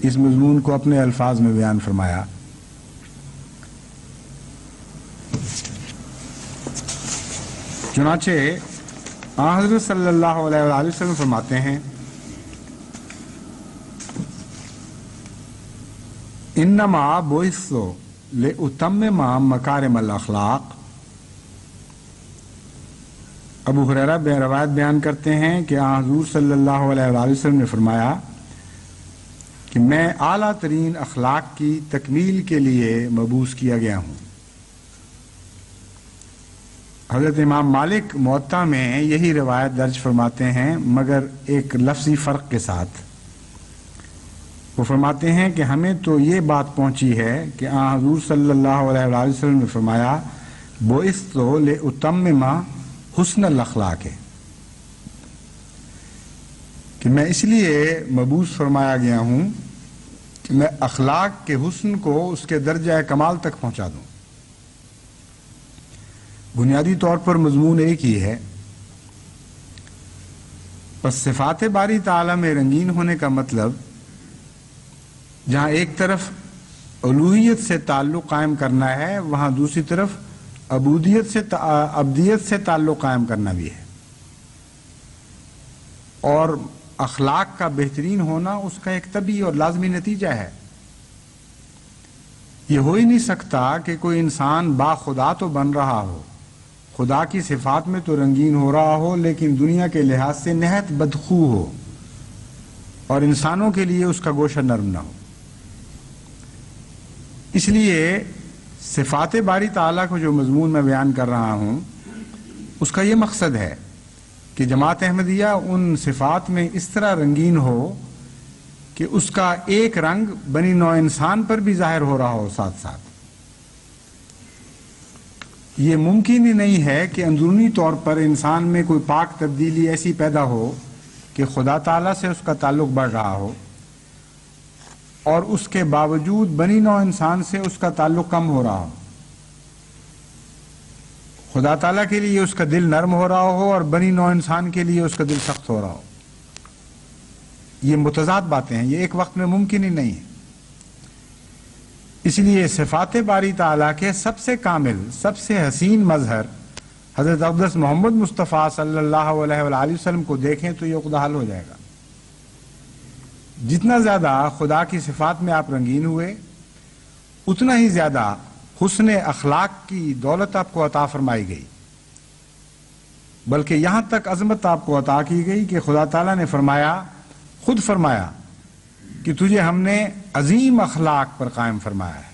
اس مضمون کو اپنے الفاظ میں بیان فرمایا۔ چنانچہ حضرت صلی اللہ علیہ وآلہ وسلم فرماتے ہیں انما بعثت لأتمم مکارم الاخلاق۔ ابو ہریرہ روایت بیان کرتے ہیں کہ حضور صلی اللہ علیہ وآلہ وسلم نے فرمایا کہ میں اعلیٰ ترین اخلاق کی تکمیل کے لیے مبعوث کیا گیا ہوں۔ حضرت امام مالک موطا میں یہی روایت درج فرماتے ہیں، مگر ایک لفظی فرق کے ساتھ۔ وہ فرماتے ہیں کہ ہمیں تو یہ بات پہنچی ہے کہ حضور صلی اللہ علیہ وآلہ وسلم نے فرمایا بعثت لأتمم حسن الاخلاق ہے، کہ میں اس لیے مبعوث فرمایا گیا ہوں کہ میں اخلاق کے حسن کو اس کے درجہ کمال تک پہنچا دوں۔ بنیادی طور پر مضمون ایک ہی ہے، پس صفات باری تعالیٰ میں رنگین ہونے کا مطلب جہاں ایک طرف الوہیت سے تعلق قائم کرنا ہے، وہاں دوسری طرف عبدیت سے تعلق قائم کرنا بھی ہے، اور اخلاق کا بہترین ہونا اس کا ایک طبیعی اور لازمی نتیجہ ہے۔ یہ ہو ہی نہیں سکتا کہ کوئی انسان با خدا تو بن رہا ہو، خدا کی صفات میں تو رنگین ہو رہا ہو، لیکن دنیا کے لحاظ سے نہایت بدخو ہو اور انسانوں کے لیے اس کا گوشہ نرم نہ ہو۔ اس لیے صفات باری تعالیٰ کو جو مضمون میں بیان کر رہا ہوں، اس کا یہ مقصد ہے کہ جماعت احمدیہ ان صفات میں اس طرح رنگین ہو کہ اس کا ایک رنگ بنی نوع انسان پر بھی ظاہر ہو رہا ہو ساتھ ساتھ۔ یہ ممکن ہی نہیں ہے کہ اندرونی طور پر انسان میں کوئی پاک تبدیلی ایسی پیدا ہو کہ خدا تعالیٰ سے اس کا تعلق بڑھ رہا ہو، اور اس کے باوجود بنی نوع انسان سے اس کا تعلق کم ہو رہا ہو۔ خدا تعالیٰ کے لیے اس کا دل نرم ہو رہا ہو اور بنی نوع انسان کے لیے اس کا دل سخت ہو رہا ہو۔ یہ متضاد باتیں ہیں، یہ ایک وقت میں ممکن ہی نہیں ہے۔ اس لیے صفات باری تعالیٰ کے سب سے کامل، سب سے حسین مظہر حضرت اقدس محمد مصطفیٰ صلی اللہ علیہ وآلہ وسلم کو دیکھیں تو یہ عقدہ حل ہو جائے گا۔ جتنا زیادہ خدا کی صفات میں آپ رنگین ہوئے، اتنا ہی زیادہ حسن اخلاق کی دولت آپ کو عطا فرمائی گئی، بلکہ یہاں تک عظمت آپ کو عطا کی گئی کہ خدا تعالیٰ نے خود فرمایا کہ تجھے ہم نے عظیم اخلاق پر قائم فرمایا ہے۔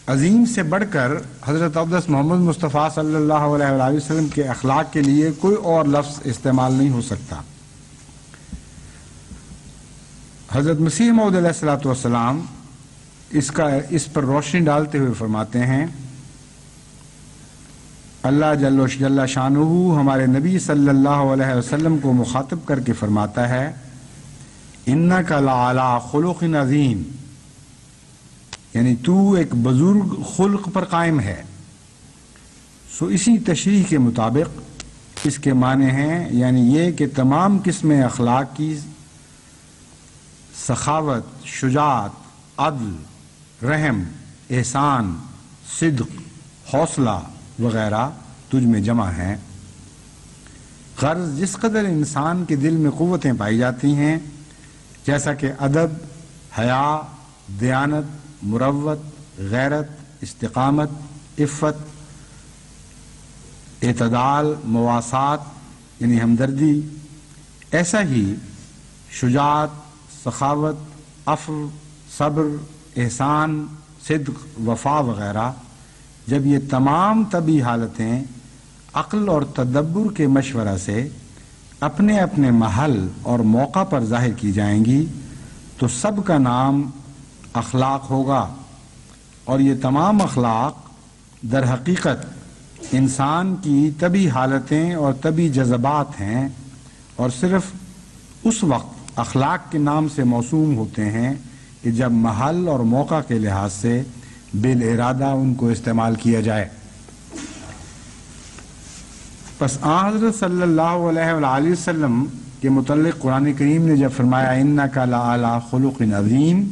عظیم سے بڑھ کر حضرت اقدس محمد مصطفیٰ صلی اللہ علیہ وآلہ وسلم کے اخلاق کے لیے کوئی اور لفظ استعمال نہیں ہو سکتا۔ حضرت مسیح موعود علیہ الصلوۃ والسلام اس پر روشنی ڈالتے ہوئے فرماتے ہیں، اللہ جل شانہ ہمارے نبی صلی اللہ علیہ وسلم کو مخاطب کر کے فرماتا ہے، انک لعلی خلق عظیم، یعنی تو ایک بزرگ خلق پر قائم ہے۔ سو اسی تشریح کے مطابق اس کے معنی ہیں، یعنی یہ کہ تمام قسمیں اخلاق کی سخاوت، شجاعت، عدل، رحم، احسان، صدق، حوصلہ وغیرہ تجھ میں جمع ہیں۔ غرض جس قدر انسان کے دل میں قوتیں پائی جاتی ہیں، جیسا کہ ادب، حیا، دیانت، مروت، غیرت، استقامت، عفت، اعتدال، مواسات یعنی ہمدردی، ایسا ہی شجاعت، سخاوت، عفو، صبر، احسان، صدق، وفا وغیرہ، جب یہ تمام طبعی حالتیں عقل اور تدبر کے مشورہ سے اپنے اپنے محل اور موقع پر ظاہر کی جائیں گی تو سب کا نام اخلاق ہوگا، اور یہ تمام اخلاق در حقیقت انسان کی طبعی حالتیں اور طبعی جذبات ہیں، اور صرف اس وقت اخلاق کے نام سے موسوم ہوتے ہیں کہ جب محل اور موقع کے لحاظ سے بالارادہ ان کو استعمال کیا جائے۔ پس آن حضرت صلی اللہ علیہ وآلہ وسلم کے متعلق قرآن کریم نے جب فرمایا اِنَّكَ لَعَلَىٰ خُلُقٍ عَظِيمٍ،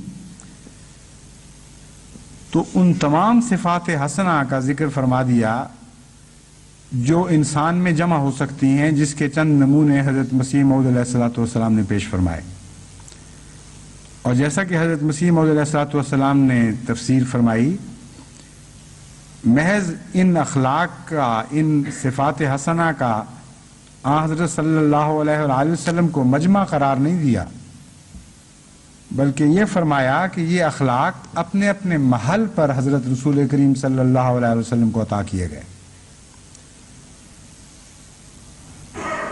تو ان تمام صفات حسنہ کا ذکر فرما دیا جو انسان میں جمع ہو سکتی ہیں، جس کے چند نمونے حضرت مسیح موعود علیہ السلام نے پیش فرمائے۔ اور جیسا کہ حضرت مسیح موعود علیہ السلام نے تفسیر فرمائی، محض ان اخلاق کا، ان صفات حسنہ کا آن حضرت صلی اللہ علیہ وآلہ وسلم کو مجمع قرار نہیں دیا، بلکہ یہ فرمایا کہ یہ اخلاق اپنے اپنے محل پر حضرت رسول کریم صلی اللہ علیہ وسلم کو عطا کیے گئے۔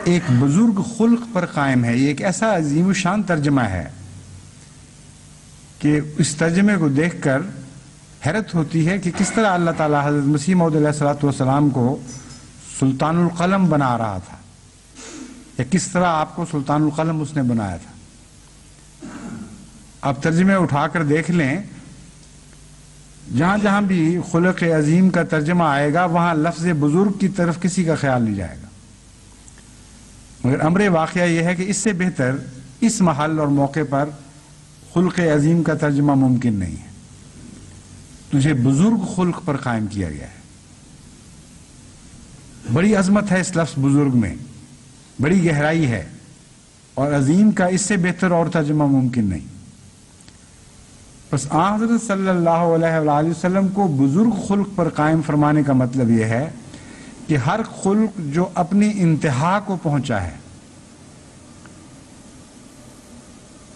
ایک بزرگ خلق پر قائم ہے، یہ ایک ایسا عظیم الشان ترجمہ ہے کہ اس ترجمے کو دیکھ کر حیرت ہوتی ہے کہ کس طرح اللہ تعالیٰ حضرت مسیح موعود علیہ السلام کو سلطان القلم بنا رہا تھا، یا کس طرح آپ کو سلطان القلم اس نے بنایا تھا۔ آپ ترجمے اٹھا کر دیکھ لیں، جہاں جہاں بھی خلق عظیم کا ترجمہ آئے گا وہاں لفظ بزرگ کی طرف کسی کا خیال نہیں جائے گا، مگر امر واقعہ یہ ہے کہ اس سے بہتر اس محل اور موقع پر خلق عظیم کا ترجمہ ممکن نہیں ہے۔ تجھے بزرگ خلق پر قائم کیا گیا ہے۔ بڑی عظمت ہے اس لفظ بزرگ میں، بڑی گہرائی ہے، اور عظیم کا اس سے بہتر اور ترجمہ ممکن نہیں۔ بس آن حضرت صلی اللہ علیہ وآلہ وسلم کو بزرگ خلق پر قائم فرمانے کا مطلب یہ ہے کہ ہر خلق جو اپنی انتہا کو پہنچا ہے،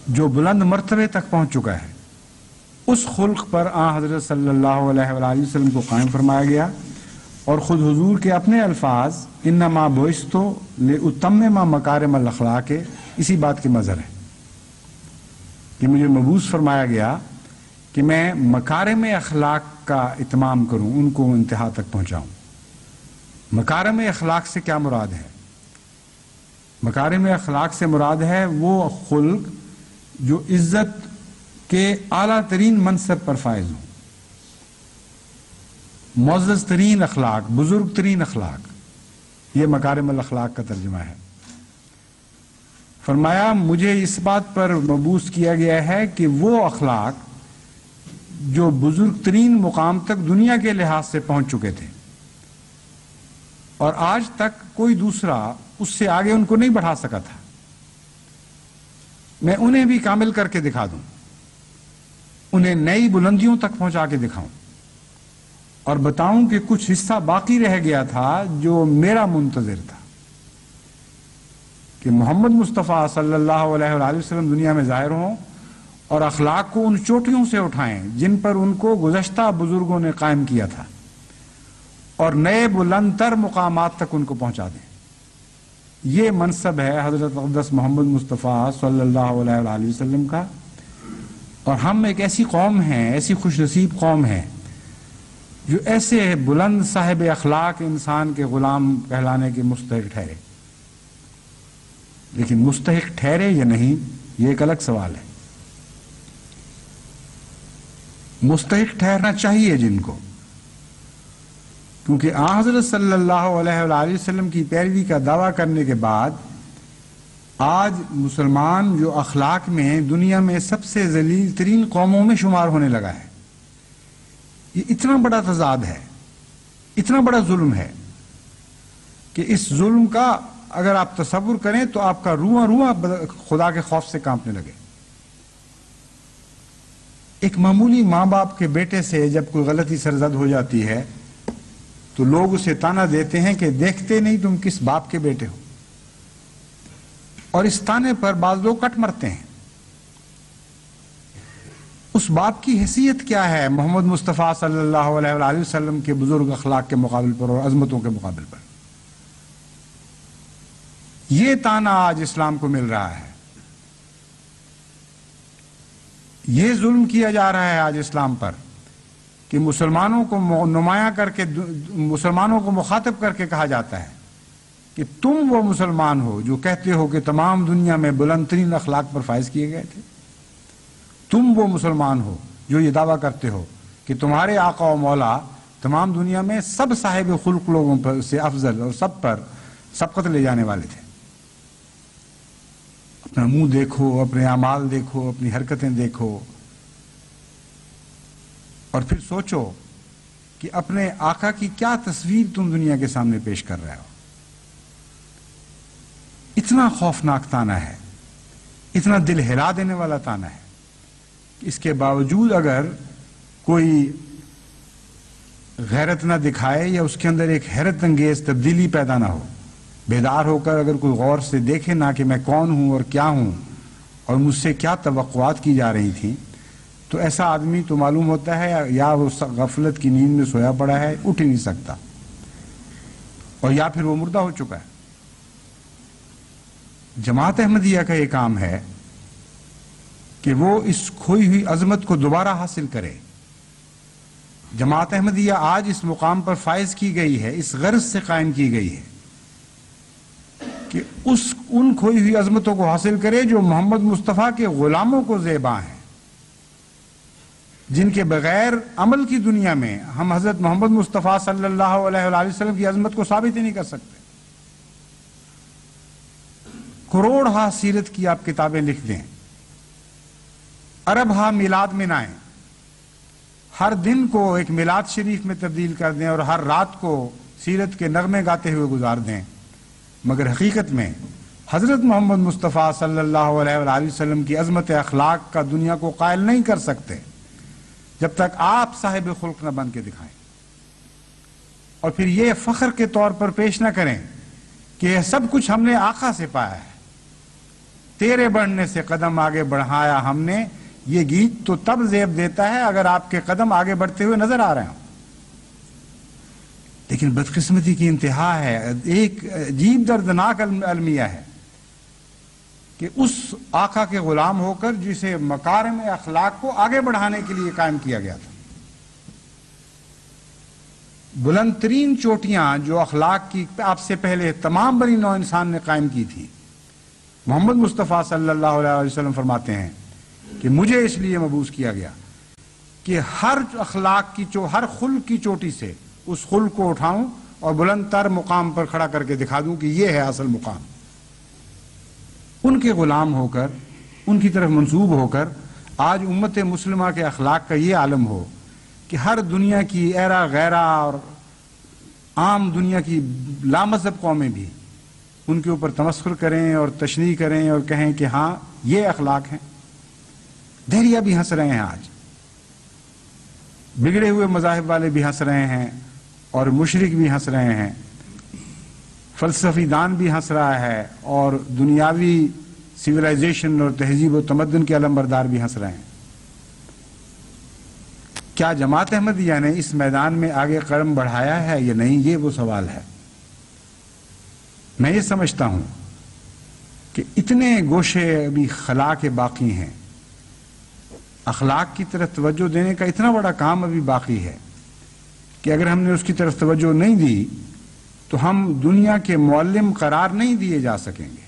جو بلند مرتبے تک پہنچ چکا ہے، اس خلق پر آن حضرت صلی اللہ علیہ وآلہ وسلم کو قائم فرمایا گیا، اور خود حضور کے اپنے الفاظ انما بعثت لأتمم مکارم الاخلاق اسی بات کے مظہر ہے کہ مجھے مبعوث فرمایا گیا کہ میں مکارم اخلاق کا اتمام کروں، ان کو انتہا تک پہنچاؤں۔ مکارم اخلاق سے کیا مراد ہے؟ مکارم اخلاق سے مراد ہے وہ خلق جو عزت کے اعلیٰ ترین منصب پر فائز ہوں، معزز ترین اخلاق، بزرگ ترین اخلاق، یہ مکارم الاخلاق کا ترجمہ ہے۔ فرمایا مجھے اس بات پر مبعوث کیا گیا ہے کہ وہ اخلاق جو بزرگ ترین مقام تک دنیا کے لحاظ سے پہنچ چکے تھے، اور آج تک کوئی دوسرا اس سے آگے ان کو نہیں بڑھا سکا تھا، میں انہیں بھی کامل کر کے دکھا دوں، انہیں نئی بلندیوں تک پہنچا کے دکھاؤں، اور بتاؤں کہ کچھ حصہ باقی رہ گیا تھا جو میرا منتظر تھا، کہ محمد مصطفیٰ صلی اللہ علیہ وآلہ وسلم دنیا میں ظاہر ہوں اور اخلاق کو ان چوٹیوں سے اٹھائیں جن پر ان کو گزشتہ بزرگوں نے قائم کیا تھا، اور نئے بلند تر مقامات تک ان کو پہنچا دیں۔ یہ منصب ہے حضرت اقدس محمد مصطفیٰ صلی اللہ علیہ وآلہ وسلم کا، اور ہم ایک ایسی قوم ہیں، ایسی خوش نصیب قوم ہیں جو ایسے بلند صاحب اخلاق انسان کے غلام کہلانے کے مستحق ٹھہرے۔ لیکن مستحق ٹھہرے یا نہیں، یہ ایک الگ سوال ہے۔ مستحق ٹھہرنا چاہیے جن کو، کیونکہ آن حضرت صلی اللہ علیہ وآلہ وسلم کی پیروی کا دعویٰ کرنے کے بعد آج مسلمان جو اخلاق میں دنیا میں سب سے ذلیل ترین قوموں میں شمار ہونے لگا ہے، یہ اتنا بڑا تضاد ہے، اتنا بڑا ظلم ہے کہ اس ظلم کا اگر آپ تصور کریں تو آپ کا رواں رواں خدا کے خوف سے کانپنے لگے۔ ایک معمولی ماں باپ کے بیٹے سے جب کوئی غلطی سرزد ہو جاتی ہے تو لوگ اسے تانا دیتے ہیں کہ دیکھتے نہیں تم کس باپ کے بیٹے ہو، اور اس تانے پر بعض لوگ کٹ مرتے ہیں۔ اس باپ کی حیثیت کیا ہے محمد مصطفیٰ صلی اللہ علیہ وآلہ وسلم کے بزرگ اخلاق کے مقابل پر اور عظمتوں کے مقابل پر؟ یہ تانا آج اسلام کو مل رہا ہے، یہ ظلم کیا جا رہا ہے آج اسلام پر کہ مسلمانوں کو نمایاں کر کے، مسلمانوں کو مخاطب کر کے کہا جاتا ہے کہ تم وہ مسلمان ہو جو کہتے ہو کہ تمام دنیا میں بلند ترین اخلاق پر فائز کیے گئے تھے، تم وہ مسلمان ہو جو یہ دعویٰ کرتے ہو کہ تمہارے آقا و مولا تمام دنیا میں سب صاحب خلق لوگوں پر سے افضل اور سب پر سبقت لے جانے والے تھے. اپنا منہ دیکھو، اپنے اعمال دیکھو، اپنی حرکتیں دیکھو اور پھر سوچو کہ اپنے آقا کی کیا تصویر تم دنیا کے سامنے پیش کر رہے ہو. اتنا خوفناک طعنہ ہے، اتنا دل ہلا دینے والا طعنہ ہے کہ اس کے باوجود اگر کوئی غیرت نہ دکھائے یا اس کے اندر ایک حیرت انگیز تبدیلی پیدا نہ ہو، بیدار ہو کر اگر کوئی غور سے دیکھے نہ کہ میں کون ہوں اور کیا ہوں اور مجھ سے کیا توقعات کی جا رہی تھیں، تو ایسا آدمی تو معلوم ہوتا ہے یا وہ غفلت کی نیند میں سویا پڑا ہے، اٹھ ہی نہیں سکتا، اور یا پھر وہ مردہ ہو چکا ہے. جماعت احمدیہ کا یہ کام ہے کہ وہ اس کھوئی ہوئی عظمت کو دوبارہ حاصل کرے. جماعت احمدیہ آج اس مقام پر فائز کی گئی ہے، اس غرض سے قائم کی گئی ہے کہ ان کھوئی ہوئی عظمتوں کو حاصل کرے جو محمد مصطفیٰ کے غلاموں کو زیباں ہیں، جن کے بغیر عمل کی دنیا میں ہم حضرت محمد مصطفیٰ صلی اللہ علیہ وآلہ وسلم کی عظمت کو ثابت ہی نہیں کر سکتے. کروڑ سیرت کی آپ کتابیں لکھ دیں، ارب میلاد منائیں، ہر دن کو ایک میلاد شریف میں تبدیل کر دیں اور ہر رات کو سیرت کے نغمے گاتے ہوئے گزار دیں، مگر حقیقت میں حضرت محمد مصطفیٰ صلی اللہ علیہ وآلہ وسلم کی عظمت اخلاق کا دنیا کو قائل نہیں کر سکتے جب تک آپ صاحب خلق نہ بن کے دکھائیں. اور پھر یہ فخر کے طور پر پیش نہ کریں کہ یہ سب کچھ ہم نے آقا سے پایا ہے، تیرے بڑھنے سے قدم آگے بڑھایا ہم نے. یہ گیت تو تب زیب دیتا ہے اگر آپ کے قدم آگے بڑھتے ہوئے نظر آ رہے ہوں. لیکن بدقسمتی کی انتہا ہے، ایک عجیب دردناک المیہ ہے کہ اس آقا کے غلام ہو کر جسے مکارم اخلاق کو آگے بڑھانے کے لیے قائم کیا گیا تھا، بلند ترین چوٹیاں جو اخلاق کی آپ سے پہلے تمام بنی نوع انسان نے قائم کی تھی، محمد مصطفیٰ صلی اللہ علیہ وسلم فرماتے ہیں کہ مجھے اس لیے مبعوث کیا گیا کہ ہر اخلاق کی ہر خلق کی چوٹی سے اس خلق کو اٹھاؤں اور بلند تر مقام پر کھڑا کر کے دکھا دوں کہ یہ ہے اصل مقام. ان کے غلام ہو کر، ان کی طرف منسوب ہو کر آج امت مسلمہ کے اخلاق کا یہ عالم ہو کہ ہر دنیا کی ایرا غیرہ اور عام دنیا کی لامذہب قومیں بھی ان کے اوپر تمسخر کریں اور تشریح کریں اور کہیں کہ ہاں یہ اخلاق ہیں. دہریہ بھی ہنس رہے ہیں، آج بگڑے ہوئے مذاہب والے بھی ہنس رہے ہیں اور مشرک بھی ہنس رہے ہیں، فلسفی دان بھی ہنس رہا ہے اور دنیاوی سویلائزیشن اور تہذیب و تمدن کے علمبردار بھی ہنس رہے ہیں. کیا جماعت احمدیہ نے اس میدان میں آگے قدم بڑھایا ہے یا نہیں، یہ وہ سوال ہے. میں یہ سمجھتا ہوں کہ اتنے گوشے ابھی خلا کے باقی ہیں، اخلاق کی طرف توجہ دینے کا اتنا بڑا کام ابھی باقی ہے کہ اگر ہم نے اس کی طرف توجہ نہیں دی تو ہم دنیا کے معلم قرار نہیں دیے جا سکیں گے.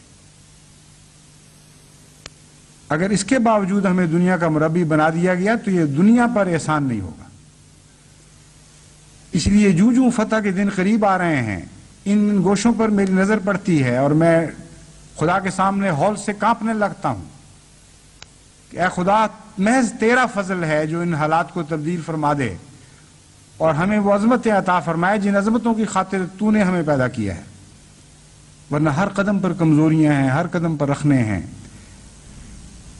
اگر اس کے باوجود ہمیں دنیا کا مربی بنا دیا گیا تو یہ دنیا پر احسان نہیں ہوگا. اس لیے جو فتح کے دن قریب آ رہے ہیں، ان گوشوں پر میری نظر پڑتی ہے اور میں خدا کے سامنے ہول سے کانپنے لگتا ہوں کہ اے خدا، محض تیرا فضل ہے جو ان حالات کو تبدیل فرما دے اور ہمیں وہ عظمتیں عطا فرمائے جن عظمتوں کی خاطر تو نے ہمیں پیدا کیا ہے. ورنہ ہر قدم پر کمزوریاں ہیں، ہر قدم پر رکھنے ہیں.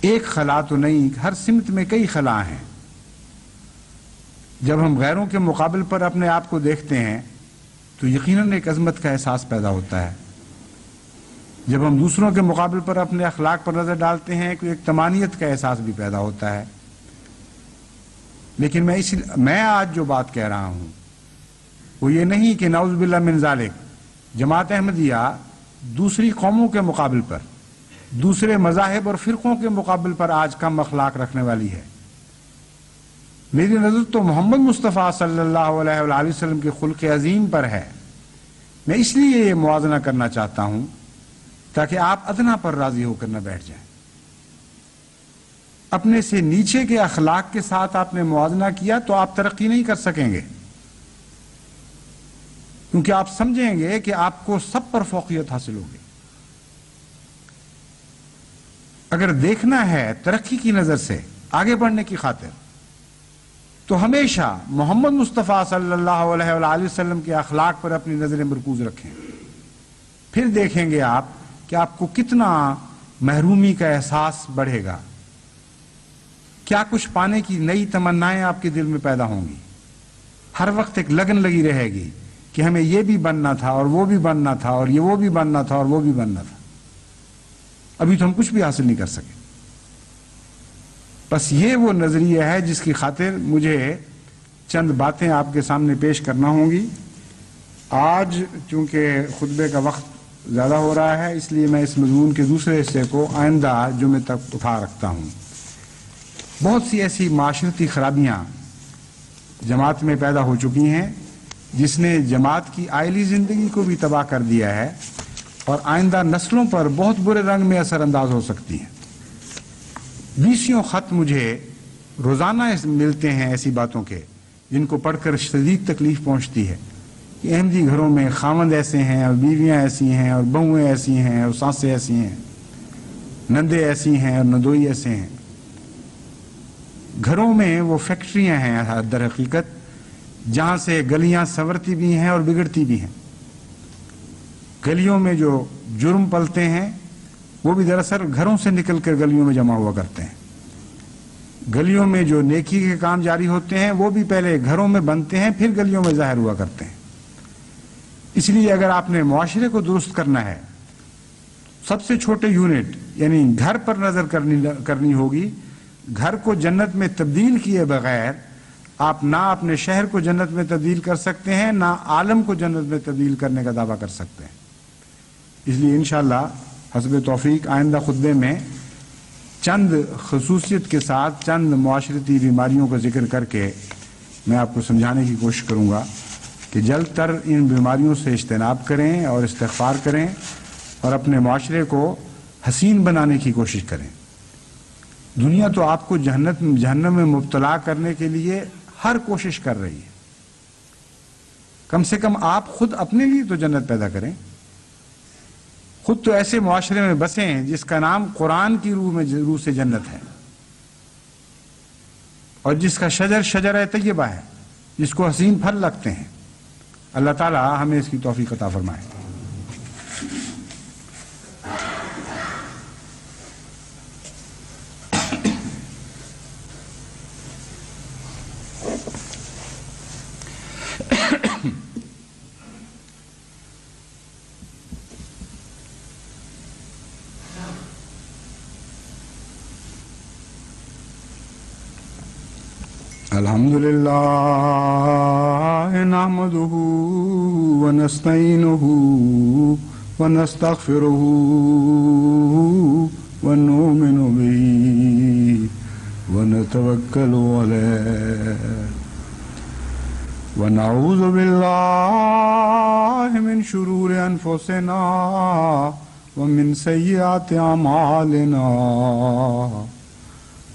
ایک خلا تو نہیں، ہر سمت میں کئی خلا ہیں. جب ہم غیروں کے مقابل پر اپنے آپ کو دیکھتے ہیں تو یقیناً ایک عظمت کا احساس پیدا ہوتا ہے. جب ہم دوسروں کے مقابل پر اپنے اخلاق پر نظر ڈالتے ہیں تو ایک طمانیت کا احساس بھی پیدا ہوتا ہے. لیکن میں آج جو بات کہہ رہا ہوں وہ یہ نہیں کہ نعوذ باللہ من ذالک جماعت احمدیہ دوسری قوموں کے مقابل پر، دوسرے مذاہب اور فرقوں کے مقابل پر آج کم اخلاق رکھنے والی ہے. میری نظر تو محمد مصطفیٰ صلی اللہ علیہ وآلہ وسلم کے خلق عظیم پر ہے. میں اس لیے یہ موازنہ کرنا چاہتا ہوں تاکہ آپ ادنا پر راضی ہو کر نہ بیٹھ جائیں. اپنے سے نیچے کے اخلاق کے ساتھ آپ نے موازنہ کیا تو آپ ترقی نہیں کر سکیں گے، کیونکہ آپ سمجھیں گے کہ آپ کو سب پر فوقیت حاصل ہوگی۔ اگر دیکھنا ہے ترقی کی نظر سے، آگے بڑھنے کی خاطر، تو ہمیشہ محمد مصطفیٰ صلی اللہ علیہ وآلہ وسلم کے اخلاق پر اپنی نظریں مرکوز رکھیں، پھر دیکھیں گے آپ کہ آپ کو کتنا محرومی کا احساس بڑھے گا، کیا کچھ پانے کی نئی تمنائیں آپ کے دل میں پیدا ہوں گی، ہر وقت ایک لگن لگی رہے گی کہ ہمیں یہ بھی بننا تھا اور وہ بھی بننا تھا اور یہ وہ بھی بننا تھا اور وہ بھی بننا تھا، ابھی تو ہم کچھ بھی حاصل نہیں کر سکے۔ بس یہ وہ نظریہ ہے جس کی خاطر مجھے چند باتیں آپ کے سامنے پیش کرنا ہوں گی۔ آج چونکہ خطبے کا وقت زیادہ ہو رہا ہے، اس لیے میں اس مضمون کے دوسرے حصے کو آئندہ جمعے تک اٹھا رکھتا ہوں۔ بہت سی ایسی معاشرتی خرابیاں جماعت میں پیدا ہو چکی ہیں جس نے جماعت کی آئلی زندگی کو بھی تباہ کر دیا ہے اور آئندہ نسلوں پر بہت برے رنگ میں اثر انداز ہو سکتی ہیں۔ 20 خط مجھے روزانہ ملتے ہیں ایسی باتوں کے جن کو پڑھ کر شدید تکلیف پہنچتی ہے کہ احمدی گھروں میں خاوند ایسے ہیں اور بیویاں ایسی ہیں اور بہویں ایسی ہیں اور سانسیں ایسی ہیں، نندے ایسی ہیں اور ندوئی ایسے ہیں۔ گھروں میں وہ فیکٹریاں ہیں در حقیقت جہاں سے گلیاں سنورتی بھی ہیں اور بگڑتی بھی ہیں۔ گلیوں میں جو جرم پلتے ہیں وہ بھی دراصل گھروں سے نکل کر گلیوں میں جمع ہوا کرتے ہیں۔ گلیوں میں جو نیکی کے کام جاری ہوتے ہیں وہ بھی پہلے گھروں میں بنتے ہیں پھر گلیوں میں ظاہر ہوا کرتے ہیں۔ اس لیے اگر آپ نے معاشرے کو درست کرنا ہے، سب سے چھوٹے یونٹ یعنی گھر پر نظر کرنی ہوگی۔ گھر کو جنت میں تبدیل کیے بغیر آپ نہ اپنے شہر کو جنت میں تبدیل کر سکتے ہیں، نہ عالم کو جنت میں تبدیل کرنے کا دعویٰ کر سکتے ہیں۔ اس لیے انشاءاللہ حسب توفیق آئندہ خطبے میں چند خصوصیت کے ساتھ چند معاشرتی بیماریوں کا ذکر کر کے میں آپ کو سمجھانے کی کوشش کروں گا کہ جلد تر ان بیماریوں سے اجتناب کریں اور استغفار کریں اور اپنے معاشرے کو حسین بنانے کی کوشش کریں۔ دنیا تو آپ کو جہنم میں مبتلا کرنے کے لیے ہر کوشش کر رہی ہے، کم سے کم آپ خود اپنے لیے تو جنت پیدا کریں، خود تو ایسے معاشرے میں بسیں جس کا نام قرآن کی روح سے جنت ہے اور جس کا شجر طیبہ ہے، جس کو حسین پھل لگتے ہیں۔ اللہ تعالی ہمیں اس کی توفیق عطا فرمائے۔ الحمد للہ نحمده ونستعینه ونستغفره ونؤمن به ونتوکل علیہ ونعوذ باللہ من شرور انفسنا ومن سیئات اعمالنا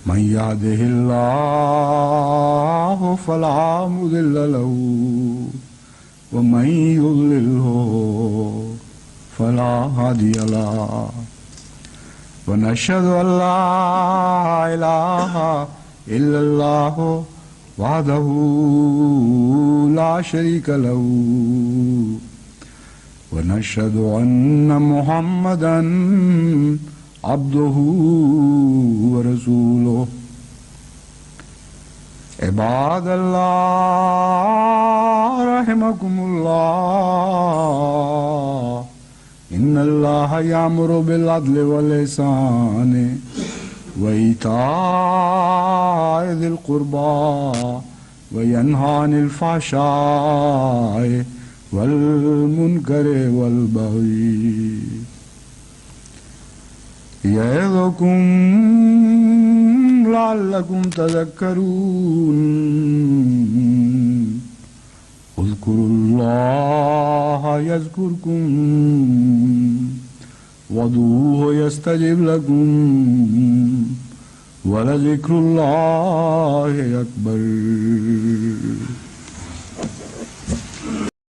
من يهده الله فلا مضل له ومن يضلله فلا هادي له ونشهد أن لا إله إلا الله وحده لا شريك له ونشهد أن محمدا عبده ورسوله عباد الله رحمكم الله إن الله يأمر بالعدل والإحسان وإيتاء ذي القربى وينهى عن الفحشاء والمنكر والبغي يعظكم لعلكم تذكرون اذكروا الله يذكركم وادعوه يستجب لكم وَلَذِكْرُ اللَّهِ أَكْبَرُ